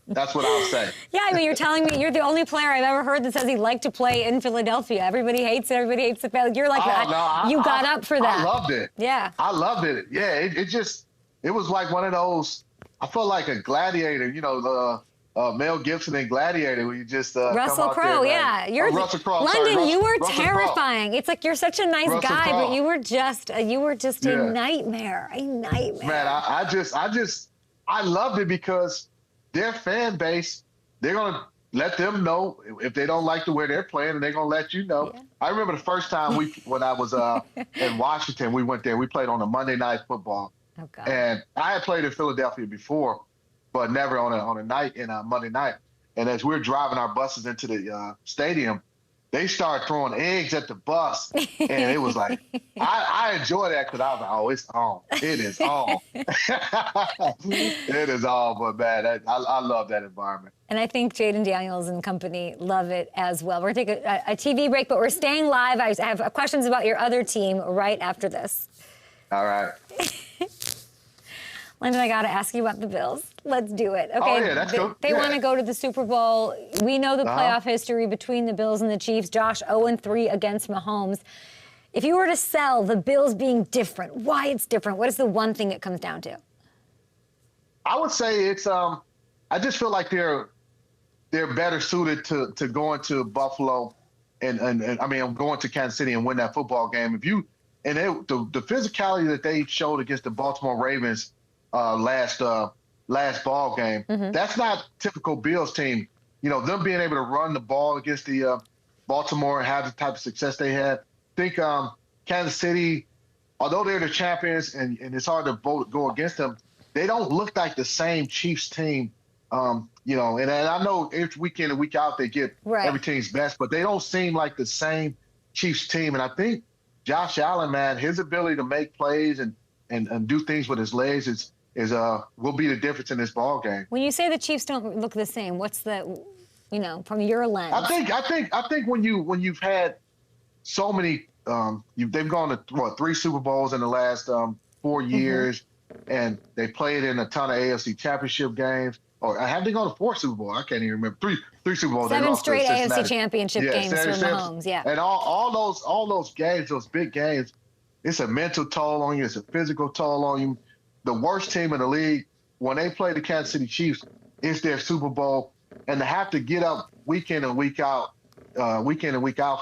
Speaker 4: That's what I'll say.
Speaker 1: Yeah, I mean, you're telling me you're the only player I've ever heard that says he'd like to play in Philadelphia. Everybody hates it. Everybody hates the Falcons. You're like that. You got up for that.
Speaker 4: I loved it.
Speaker 1: Yeah.
Speaker 4: I loved it. Yeah, it was like one of those, I felt like a gladiator, Mel Gibson in Gladiator, where you just
Speaker 1: Russell Crowe, yeah.
Speaker 4: Russell Crowe.
Speaker 1: London, you were
Speaker 4: Russell
Speaker 1: terrifying. Crowe. It's like you're such a nice
Speaker 4: Russell
Speaker 1: guy,
Speaker 4: Crowe.
Speaker 1: but you were just a nightmare. A nightmare.
Speaker 4: Man, I loved it, because their fan base, they're gonna let them know if they don't like the way they're playing, and they're gonna let you know. Yeah. I remember the first time when I was in Washington, we went there. We played on a Monday Night Football.
Speaker 1: Oh, God.
Speaker 4: And I had played in Philadelphia before, but never on a night in a Monday night. And as we were driving our buses into the stadium, they started throwing eggs at the bus, and it was like, I enjoy that, because I was like, oh, it's on. It is on. It is on, but man, I love that environment.
Speaker 1: And I think Jaden Daniels and company love it as well. We're going to take a TV break, but we're staying live. I have questions about your other team right after this.
Speaker 4: All right.
Speaker 1: Lyndon, I got to ask you about the Bills. Let's do it. Okay.
Speaker 4: Oh, yeah, that's cool.
Speaker 1: They want to go to the Super Bowl. We know the playoff history between the Bills and the Chiefs. Josh, 0-3 against Mahomes. If you were to sell the Bills being different, why it's different, what is the one thing it comes down to?
Speaker 4: I would say it's I just feel like they're better suited to going to Buffalo and going to Kansas City and win that football game. The physicality that they showed against the Baltimore Ravens last ball game, that's not typical Bills team. Them being able to run the ball against the Baltimore and have the type of success they had. I think Kansas City, although they're the champions and it's hard to go against them, they don't look like the same Chiefs team. And I know week in and week out they get every team's best, but they don't seem like the same Chiefs team. And I think Josh Allen, man, his ability to make plays and do things with his legs will be the difference in this ball game.
Speaker 1: When you say the Chiefs don't look the same, what's the, from your lens?
Speaker 4: I think when you've had so many, they've gone to 3 Super Bowls in the last 4 years, and they played in a ton of AFC Championship games. Or have they gone to 4 Super Bowls? I can't even remember. 3 Super Bowls.
Speaker 1: 7 straight AFC Championship games for Mahomes. Yeah.
Speaker 4: And all those games, those big games, it's a mental toll on you. It's a physical toll on you. The worst team in the league, when they play the Kansas City Chiefs, it's their Super Bowl, and to have to get up week in and week out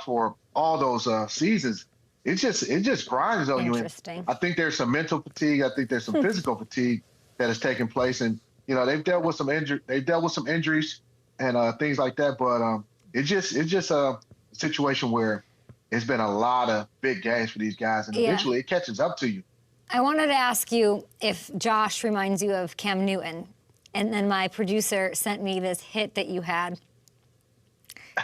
Speaker 4: for all those seasons, it just grinds on you.
Speaker 1: Interesting.
Speaker 4: I think there's some mental fatigue. I think there's some physical fatigue that has taken place, and they've dealt with some injuries and things like that. But it's just a situation where it's been a lot of big games for these guys, and eventually it catches up to you.
Speaker 1: I wanted to ask you if Josh reminds you of Cam Newton, and then my producer sent me this hit that you had.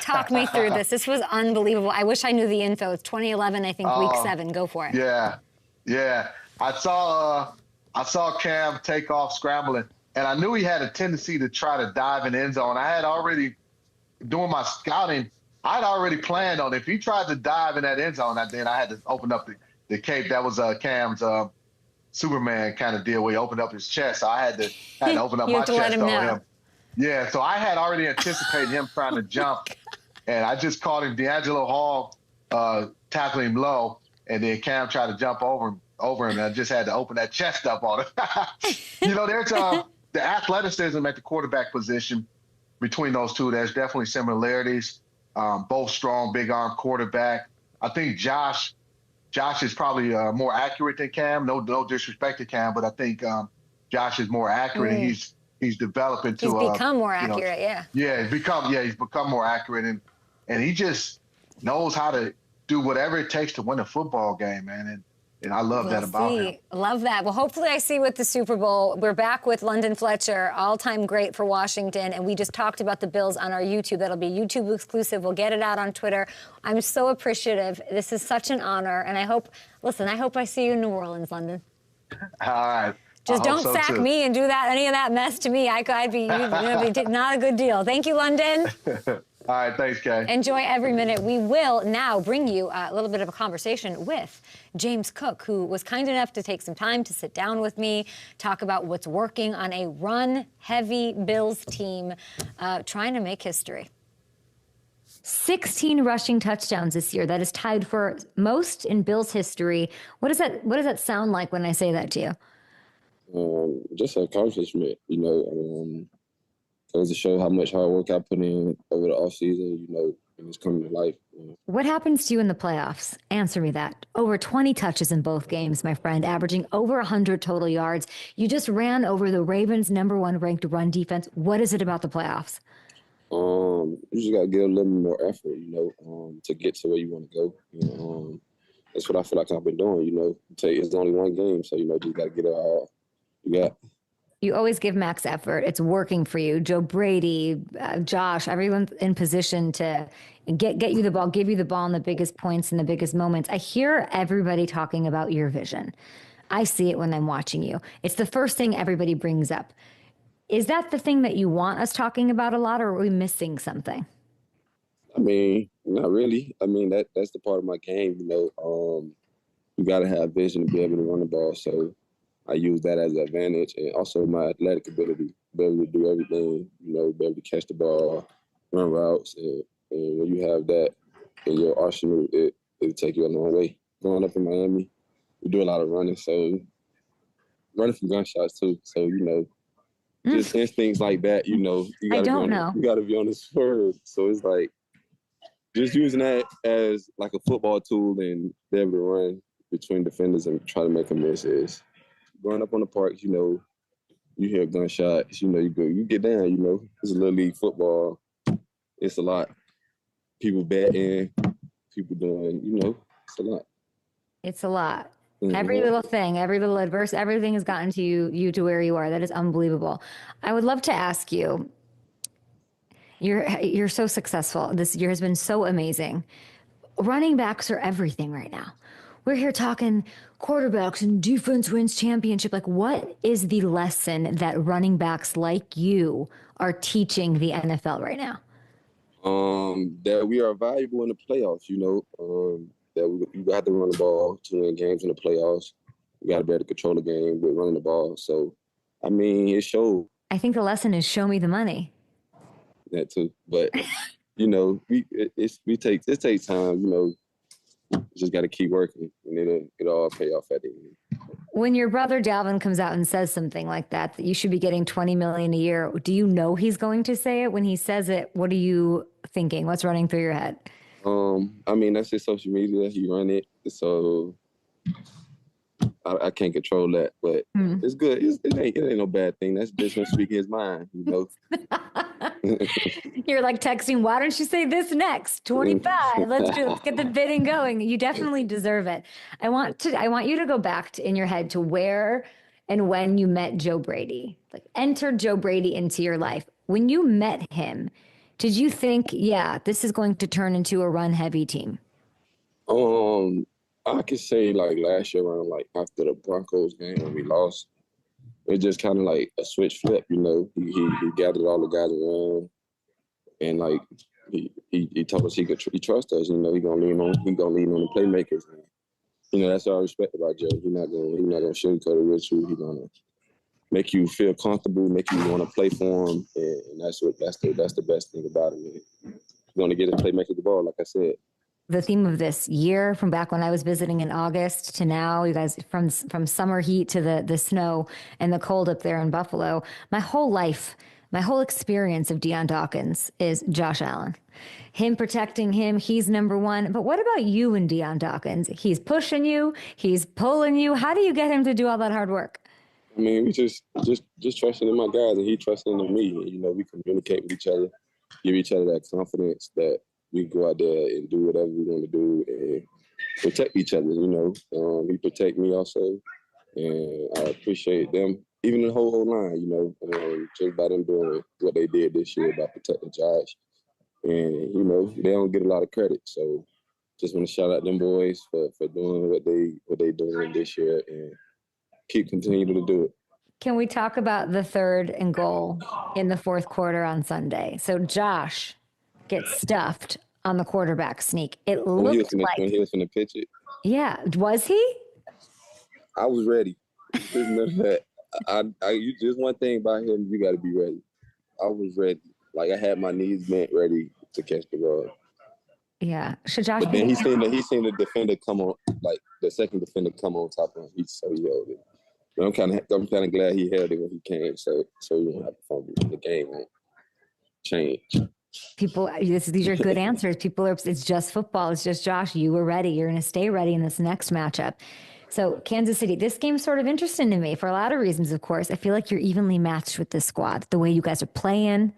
Speaker 1: Talk me through this. This was unbelievable. I wish I knew the info. It's 2011, I think, week 7. Go for it.
Speaker 4: Yeah. I saw Cam take off scrambling, and I knew he had a tendency to try to dive in the end zone. I had already, doing my scouting, I'd already planned on if he tried to dive in that end zone, then I had to open up the cape. That was Cam's Superman kind of deal where he opened up his chest. So I had to open up my chest on him. Yeah, so I had already anticipated him trying to jump, and I just caught him, D'Angelo Hall, tackling him low, and then Cam tried to jump over him, and I just had to open that chest up on him. There's the athleticism at the quarterback position between those two. There's definitely similarities. Both strong, big arm quarterback. I think Josh is probably more accurate than Cam. No disrespect to Cam, but I think Josh is more accurate. And he's developing to.
Speaker 1: He's become more accurate. Yeah,
Speaker 4: he's become more accurate, and and he just knows how to do whatever it takes to win a football game, man. And I love that about him.
Speaker 1: Love that. Well, hopefully I see you at the Super Bowl. We're back with London Fletcher, all-time great for Washington, and we just talked about the Bills on our YouTube. That'll be YouTube exclusive. We'll get it out on Twitter. I'm so appreciative. This is such an honor, and I hope I see you in New Orleans, London.
Speaker 4: All right.
Speaker 1: Just don't sack me and do any of that mess to me. I'd be not a good deal. Thank you, London.
Speaker 4: All right, thanks, Kay.
Speaker 1: Enjoy every minute. We will now bring you a little bit of a conversation with James Cook, who was kind enough to take some time to sit down with me, talk about what's working on a run-heavy Bills team trying to make history. 16 rushing touchdowns this year. That is tied for most in Bills history. What does that sound like when I say that to you?
Speaker 5: Just an accomplishment, goes to show how much hard work I put in over the offseason, and it's coming to life.
Speaker 1: What happens to you in the playoffs? Answer me that. Over 20 touches in both games, my friend, averaging over 100 total yards. You just ran over the Ravens' #1 ranked run defense. What is it about the playoffs?
Speaker 5: You just got to get a little more effort, to get to where you want to go. That's what I feel like I've been doing, It's only one game, so, you just got to get it all you got.
Speaker 1: You always give max effort. It's working for you. Joe Brady, Josh, everyone's in position to get you the ball, give you the ball in the biggest points and the biggest moments. I hear everybody talking about your vision. I see it when I'm watching you. It's the first thing everybody brings up. Is that the thing that you want us talking about a lot, or are we missing something?
Speaker 5: I mean, not really. I mean, that's the part of my game, You got to have vision to be able to run the ball, so I use that as an advantage, and also my athletic ability, be able to do everything, be able to catch the ball, run routes, and when you have that in your arsenal, it'll take you a long way. Growing up in Miami, we do a lot of running, so running from gunshots too. So, just instincts like that, you got to be on the spur. So it's like just using that as like a football tool and be able to run between defenders and try to make a miss is. Growing up on the park, you hear gunshots, you get down, it's a little league football. It's a lot. People betting, people doing, it's a lot.
Speaker 1: It's a lot.
Speaker 5: Mm-hmm.
Speaker 1: Every little thing, every little adverse, everything has gotten to you to where you are. That is unbelievable. I would love to ask you, you're so successful. This year has been so amazing. Running backs are everything right now. We're here talking quarterbacks and defense wins championship. Like, what is the lesson that running backs like you are teaching the NFL right now?
Speaker 5: That we are valuable in the playoffs, that you got to run the ball to win games in the playoffs. You got to be able to control the game with running the ball. So, I mean, it showed.
Speaker 1: I think the lesson is show me the money.
Speaker 5: That too. But, it takes time, just got to keep working, and it'll all pay off at the end.
Speaker 1: When your brother Dalvin comes out and says something like that you should be getting $20 million a year, do you know he's going to say it? When he says it, what are you thinking? What's running through your head?
Speaker 5: I mean, that's his social media. He run it, so I can't control that. But it's good. It ain't no bad thing. That's just him speaking his mind,
Speaker 1: You're like texting, why don't you say this next? 25. Let's get the bidding going. You definitely deserve it. I want you to go back in your head to where and when you met Joe Brady. Like, enter Joe Brady into your life. When you met him, did you think, yeah, this is going to turn into a run heavy team?
Speaker 5: I could say like last year around like after the Broncos game when we lost, it just kind of like a switch flip, He gathered all the guys around, and like he told us he trust us. He gonna lean on the playmakers. And, that's what I respect about Joe. He's not gonna sugarcoat it with you. He's gonna make you feel comfortable, make you want to play for him, and that's the best thing about it. Man. He's gonna get his playmakers the ball, like I said.
Speaker 1: The theme of this year, from back when I was visiting in August to now, you guys, from summer heat to the snow and the cold up there in Buffalo, my whole life, my whole experience of Deion Dawkins is Josh Allen. Him protecting him, he's number one. But what about you and Deion Dawkins? He's pushing you, he's pulling you. How do you get him to do all that hard work?
Speaker 5: I mean, we just trusting in my guys, and he trusting in me. We communicate with each other, give each other that confidence that we go out there and do whatever we want to do and protect each other. He protect me also, and I appreciate them, even the whole line. Just by them doing what they did this year by protecting Josh, and they don't get a lot of credit. So just want to shout out them boys for doing what they doing this year and keep continuing to do it.
Speaker 1: Can we talk about the 3rd and goal in the 4th quarter on Sunday? So Josh gets stuffed on the quarterback sneak. It looked
Speaker 5: when he was going to pitch it.
Speaker 1: Yeah, was he?
Speaker 5: I was ready. Just one thing about him, you got to be ready. I was ready. Like I had my knees bent, ready to catch the ball.
Speaker 1: Yeah. Should Josh?
Speaker 5: But then he seen the defender come on, like the second defender come on top of him. So he held it. But I'm kind of glad he held it when he came, so he won't have to fumble. The game won't change.
Speaker 1: People, these are good answers. It's just football. It's just Josh. You were ready. You're going to stay ready in this next matchup. So Kansas City, this game's sort of interesting to me for a lot of reasons. Of course, I feel like you're evenly matched with this squad. The way you guys are playing,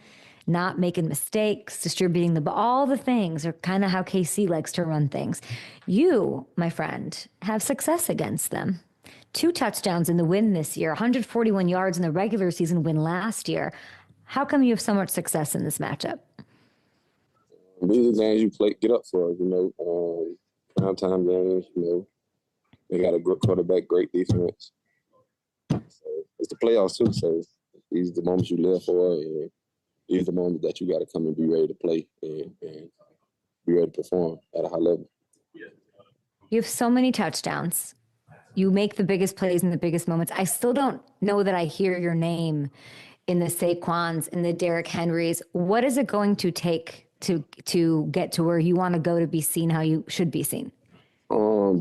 Speaker 1: not making mistakes, distributing the ball, all the things are kind of how KC likes to run things. You, my friend, have success against them. 2 touchdowns in the win this year, 141 yards in the regular season win last year. How come you have so much success in this matchup?
Speaker 5: These are games you get up for, primetime games, They got a good quarterback, great defense. So it's the playoffs too, so these are the moments you live for, and these are the moments that you got to come and be ready to play and be ready to perform at a high level.
Speaker 1: You have so many touchdowns. You make the biggest plays in the biggest moments. I still don't know that I hear your name in the Saquons, in the Derrick Henrys. What is it going to take to get to where you want to go to be seen how you should be seen?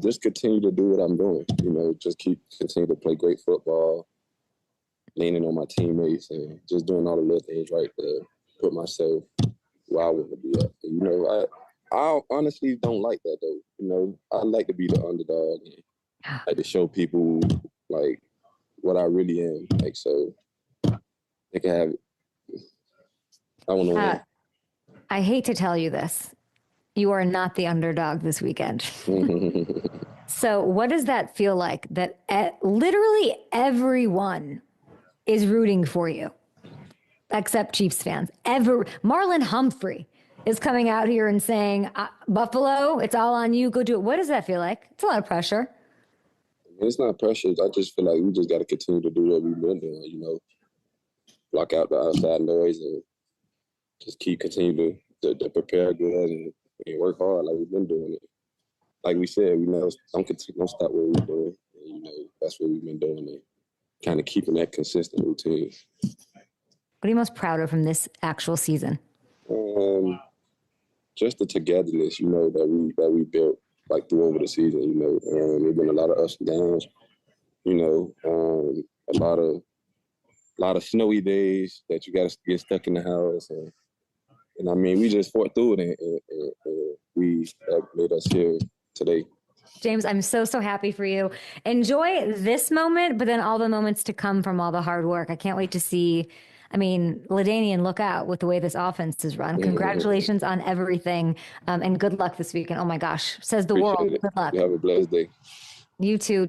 Speaker 5: Just continue to do what I'm doing. Just continue to play great football, leaning on my teammates, and just doing all the little things right to put myself where I want to be at. I honestly don't like that though. I like to be the underdog. And I like to show people like what I really am. Like so, they can have it. I want to win.
Speaker 1: I hate to tell you this. You are not the underdog this weekend. So what does that feel like that literally everyone is rooting for you except Chiefs fans? Marlon Humphrey is coming out here and saying, Buffalo, it's all on you. Go do it. What does that feel like? It's a lot of pressure.
Speaker 5: It's not pressure. I just feel like we just got to continue to do what we've been doing, block out the outside noise and just continue to prepare good and work hard like we've been doing it. Like we said, don't stop what we're doing. And, that's what we've been doing and kind of keeping that consistent routine.
Speaker 1: What are you most proud of from this actual season?
Speaker 5: Just the togetherness, that we built like through over the season. There's been a lot of ups and downs. A lot of snowy days that you got to get stuck in the house, and I mean we just fought through it, and we made us here today.
Speaker 1: James, I'm so happy for you. Enjoy this moment, but then all the moments to come from all the hard work. I can't wait to see. I mean, LaDainian, look out with the way this offense is run. Congratulations on everything, and good luck this weekend. Oh my gosh, says the world. Good luck.
Speaker 5: You have a blessed day.
Speaker 1: You too.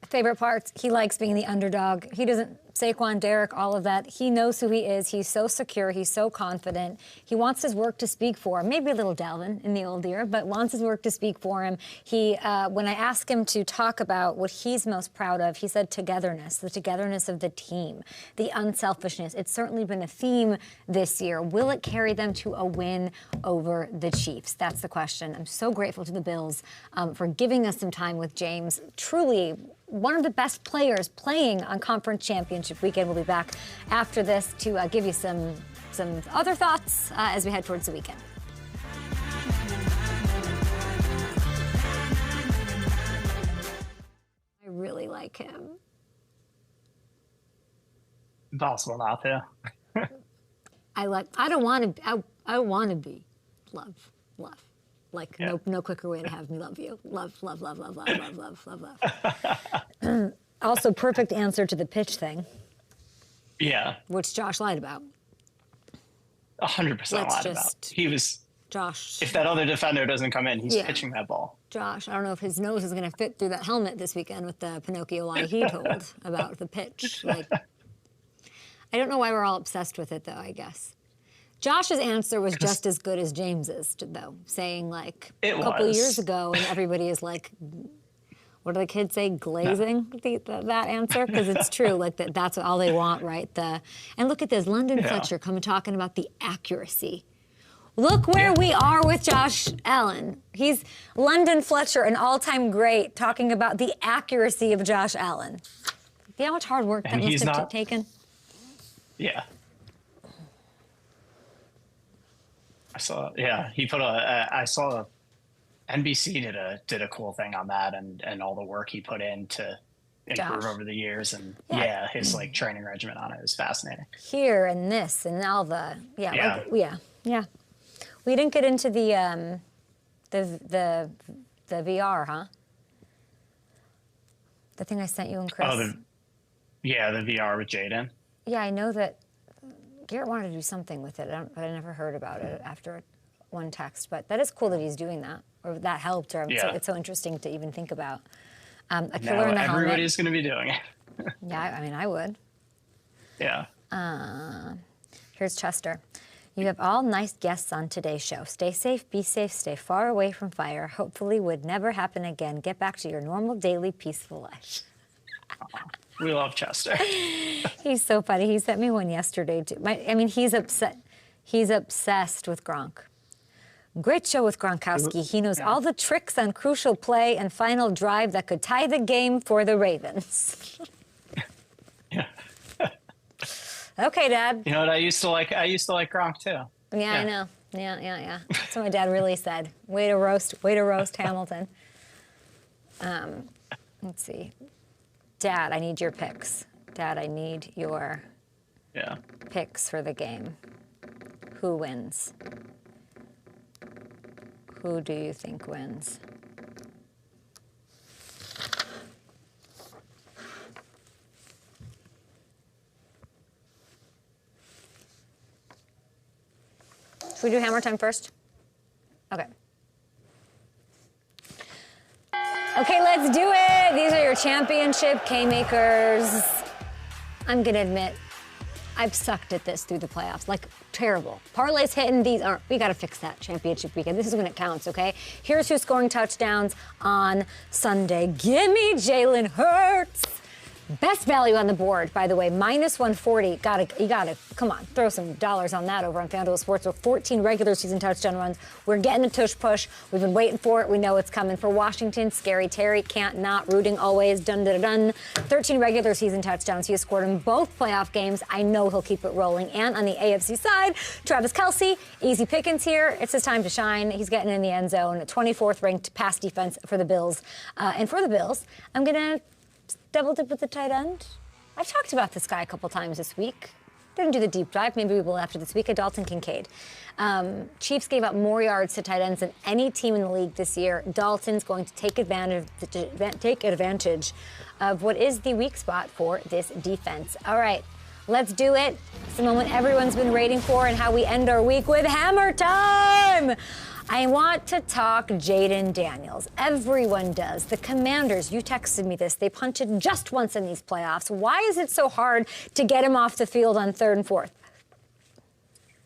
Speaker 1: Favorite parts, he likes being the underdog. He doesn't, Saquon, Derrick, all of that. He knows who he is. He's so secure. He's so confident. He wants his work to speak for him. Maybe a little Dalvin in the old year, but wants his work to speak for him. He, when I asked him to talk about what he's most proud of, he said togetherness, the togetherness of the team, the unselfishness. It's certainly been a theme this year. Will it carry them to a win over the Chiefs? That's the question. I'm so grateful to the Bills for giving us some time with James. Truly, one of the best players playing on Conference Championship weekend. We'll be back after this to give you some other thoughts as we head towards the weekend. I really like him.
Speaker 2: Impossible not to.
Speaker 1: I don't want to be love. Like, yeah. No quicker way to have me love you. Love. Also, perfect answer to the pitch thing.
Speaker 2: Yeah.
Speaker 1: Which Josh lied about.
Speaker 2: 100% lied about. He was
Speaker 1: Josh.
Speaker 2: If that other defender doesn't come in, he's pitching that ball.
Speaker 1: Josh, I don't know if his nose is going to fit through that helmet this weekend with the Pinocchio lie he told about the pitch. Like, I don't know why we're all obsessed with it, though, I guess. Josh's answer was just as good as James's, though, saying, like, a couple of years ago, and everybody is like, what do the kids say, glazing that answer? Because it's true, like, that's all they want, right? And look at this, London Fletcher talking about the accuracy. Look where we are with Josh Allen. He's London Fletcher, an all-time great, talking about the accuracy of Josh Allen. You know how much hard work that must have taken?
Speaker 2: Yeah. I saw NBC did a cool thing on that and all the work he put in to improve over the years, and his like training regimen on it is fascinating.
Speaker 1: Here and this and all the We didn't get into the VR, huh? The thing I sent you and Chris.
Speaker 2: Oh, the VR with Jaden.
Speaker 1: Yeah, I know that Garrett wanted to do something with it, but I never heard about it after one text. But that is cool that he's doing that, or that helped, or it's so interesting to even think about. A killer in the helmet.
Speaker 2: Everybody's going to be doing it.
Speaker 1: Yeah, I mean, I would.
Speaker 2: Yeah.
Speaker 1: Here's Chester. You have all nice guests on today's show. Stay safe, be safe, stay far away from fire. Hopefully would never happen again. Get back to your normal, daily, peaceful life.
Speaker 2: We love Chester.
Speaker 1: He's so funny. He sent me one yesterday, too. He's upset. He's obsessed with Gronk. Great show with Gronkowski. He knows all the tricks on crucial play and final drive that could tie the game for the Ravens.
Speaker 2: Yeah.
Speaker 1: Okay, Dad.
Speaker 2: You know what I used to like? I used to like Gronk too.
Speaker 1: Yeah, I know. Yeah. That's what my dad really said. Way to roast Hamilton. Let's see. Dad, I need your picks. Dad, I need your picks for the game. Who wins? Who do you think wins? Should we do hammer time first? Okay. Okay, let's do it. These are your championship K-makers. I'm going to admit, I've sucked at this through the playoffs, like terrible. Parlays hitting, these aren't. We got to fix that championship weekend. This is when it counts, okay? Here's who's scoring touchdowns on Sunday. Give me Jalen Hurts. Best value on the board, by the way, minus 140. You gotta, come on, throw some dollars on that over on FanDuel Sports with 14 regular season touchdown runs. We're getting a tush push. We've been waiting for it. We know it's coming. For Washington, Scary Terry, can't not, rooting always, dun. 13 regular season touchdowns. He has scored in both playoff games. I know he'll keep it rolling. And on the AFC side, Travis Kelce, easy pickings here. It's his time to shine. He's getting in the end zone. 24th ranked pass defense for the Bills. And for the Bills, I'm gonna double dip with the tight end. I've talked about this guy a couple times this week. Didn't do the deep dive. Maybe we will after this week. Dalton Kincaid. Chiefs gave up more yards to tight ends than any team in the league this year. Dalton's going to take advantage of what is the weak spot for this defense. All right, let's do it. It's the moment everyone's been waiting for and how we end our week with Hammer Time. I want to talk Jaden Daniels. Everyone does. The Commanders, you texted me this. They punted just once in these playoffs. Why is it so hard to get him off the field on 3rd and 4th?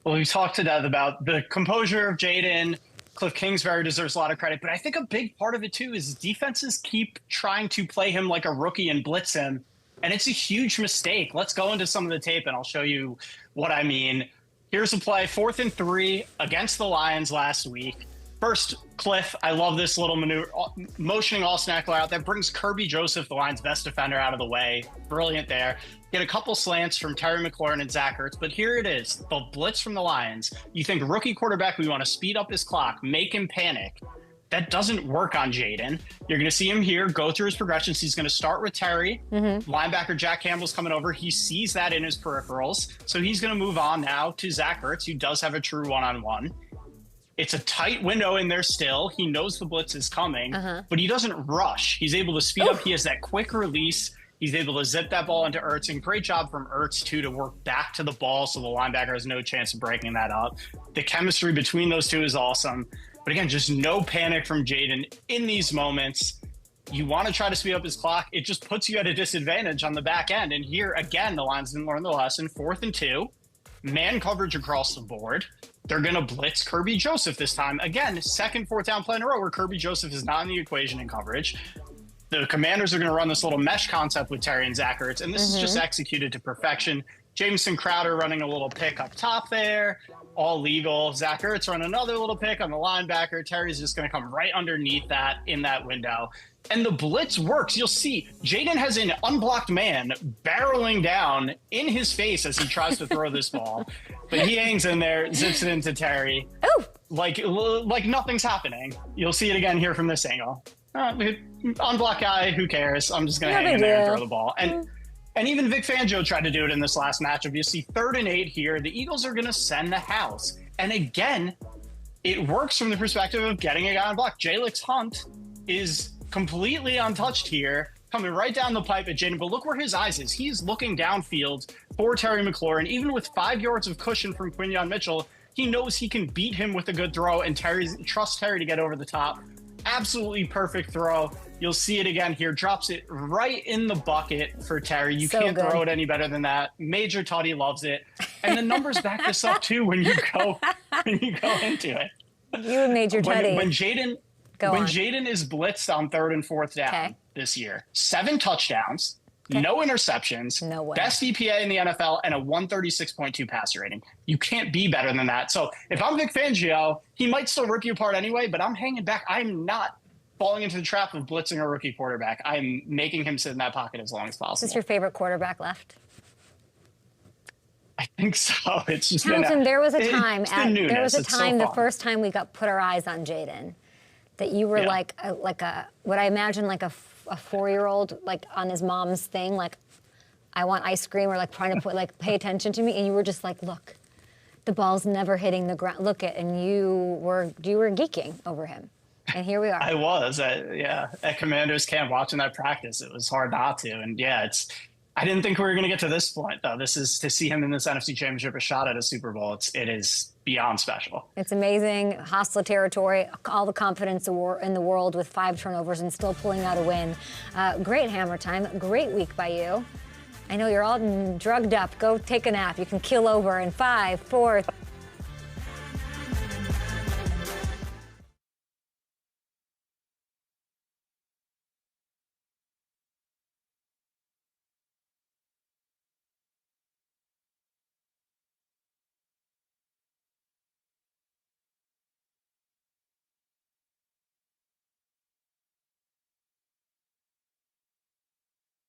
Speaker 2: Well, we talked to Dev about the composure of Jaden. Cliff Kingsbury deserves a lot of credit, but I think a big part of it, too, is defenses keep trying to play him like a rookie and blitz him, and it's a huge mistake. Let's go into some of the tape, and I'll show you what I mean. Here's a play, 4th and 3 against the Lions last week. First, Cliff, I love this little maneuver, motioning Austin Eckler out. That brings Kirby Joseph, the Lions' best defender, out of the way. Brilliant there. Get a couple slants from Terry McLaurin and Zach Ertz, but here it is, the blitz from the Lions. You think rookie quarterback, we want to speed up his clock, make him panic. That doesn't work on Jaden. You're going to see him here go through his progressions. He's going to start with Terry. Linebacker Jack Campbell's coming over. He sees that in his peripherals. So he's going to move on now to Zach Ertz, who does have a true one-on-one. It's a tight window in there still. He knows the blitz is coming, but he doesn't rush. He's able to speed up. He has that quick release. He's able to zip that ball into Ertz, and great job from Ertz, too, to work back to the ball so the linebacker has no chance of breaking that up. The chemistry between those two is awesome. But again, just no panic from Jayden in these moments. You want to try to speed up his clock. It just puts you at a disadvantage on the back end. And here, again, the Lions didn't learn the lesson. 4th and 2, man coverage across the board. They're going to blitz Kirby Joseph this time. Again, second 4th down play in a row where Kirby Joseph is not in the equation in coverage. The Commanders are going to run this little mesh concept with Terry and Zach Ertz, and this is just executed to perfection. Jameson Crowder running a little pick up top there, all legal. Zach Ertz run another little pick on the linebacker. Terry's just going to come right underneath that in that window. And the blitz works. You'll see Jayden has an unblocked man barreling down in his face as he tries to throw this ball. But he hangs in there, zips it into Terry.
Speaker 1: Ooh.
Speaker 2: Like nothing's happening. You'll see it again here from this angle. Unblocked guy, who cares? I'm just going to hang in there and throw the ball. And even Vic Fangio tried to do it in this last matchup. You see 3rd and 8 here. The Eagles are going to send the house. And again, it works from the perspective of getting a guy on block. Jalix Hunt is completely untouched here, coming right down the pipe at Jayden. But look where his eyes is. He's looking downfield for Terry McLaurin. Even with 5 yards of cushion from Quinyon Mitchell, he knows he can beat him with a good throw, and trusts Terry to get over the top. Absolutely perfect throw. You'll see it again here. Drops it right in the bucket for Terry. You can't throw it any better than that. Major Tutty loves it. And the numbers back this up too when you go into it.
Speaker 1: You and Major Tutty.
Speaker 2: When Jayden is blitzed on 3rd and 4th down this year, 7 touchdowns, no interceptions,
Speaker 1: no way.
Speaker 2: Best EPA in the NFL, and a 136.2 passer rating. You can't be better than that. So if I'm Vic Fangio, he might still rip you apart anyway, but I'm hanging back. I'm not falling into the trap of blitzing a rookie quarterback. I'm making him sit in that pocket as long as possible.
Speaker 1: Is this your favorite quarterback left?
Speaker 2: I think so. It's just
Speaker 1: Townsend, there was a time.
Speaker 2: There was a
Speaker 1: time the first time we put our eyes on Jayden, that you were like what I imagine like a 4-year-old like on his mom's thing, like I want ice cream, or like trying to pay attention to me, and you were just like, look, the ball's never hitting the ground. Look at, and you were geeking over him. And here we are.
Speaker 2: I was at Commanders camp watching that practice. It was hard not to. And I didn't think we were going to get to this point, though. This is to see him in this NFC Championship, a shot at a Super Bowl. It is beyond special. It's
Speaker 1: amazing. Hostile territory, all the confidence in the world with 5 turnovers and still pulling out a win. Great Hammer Time. Great week by you. I know you're all drugged up. Go take a nap. You can keel over in 5, 4,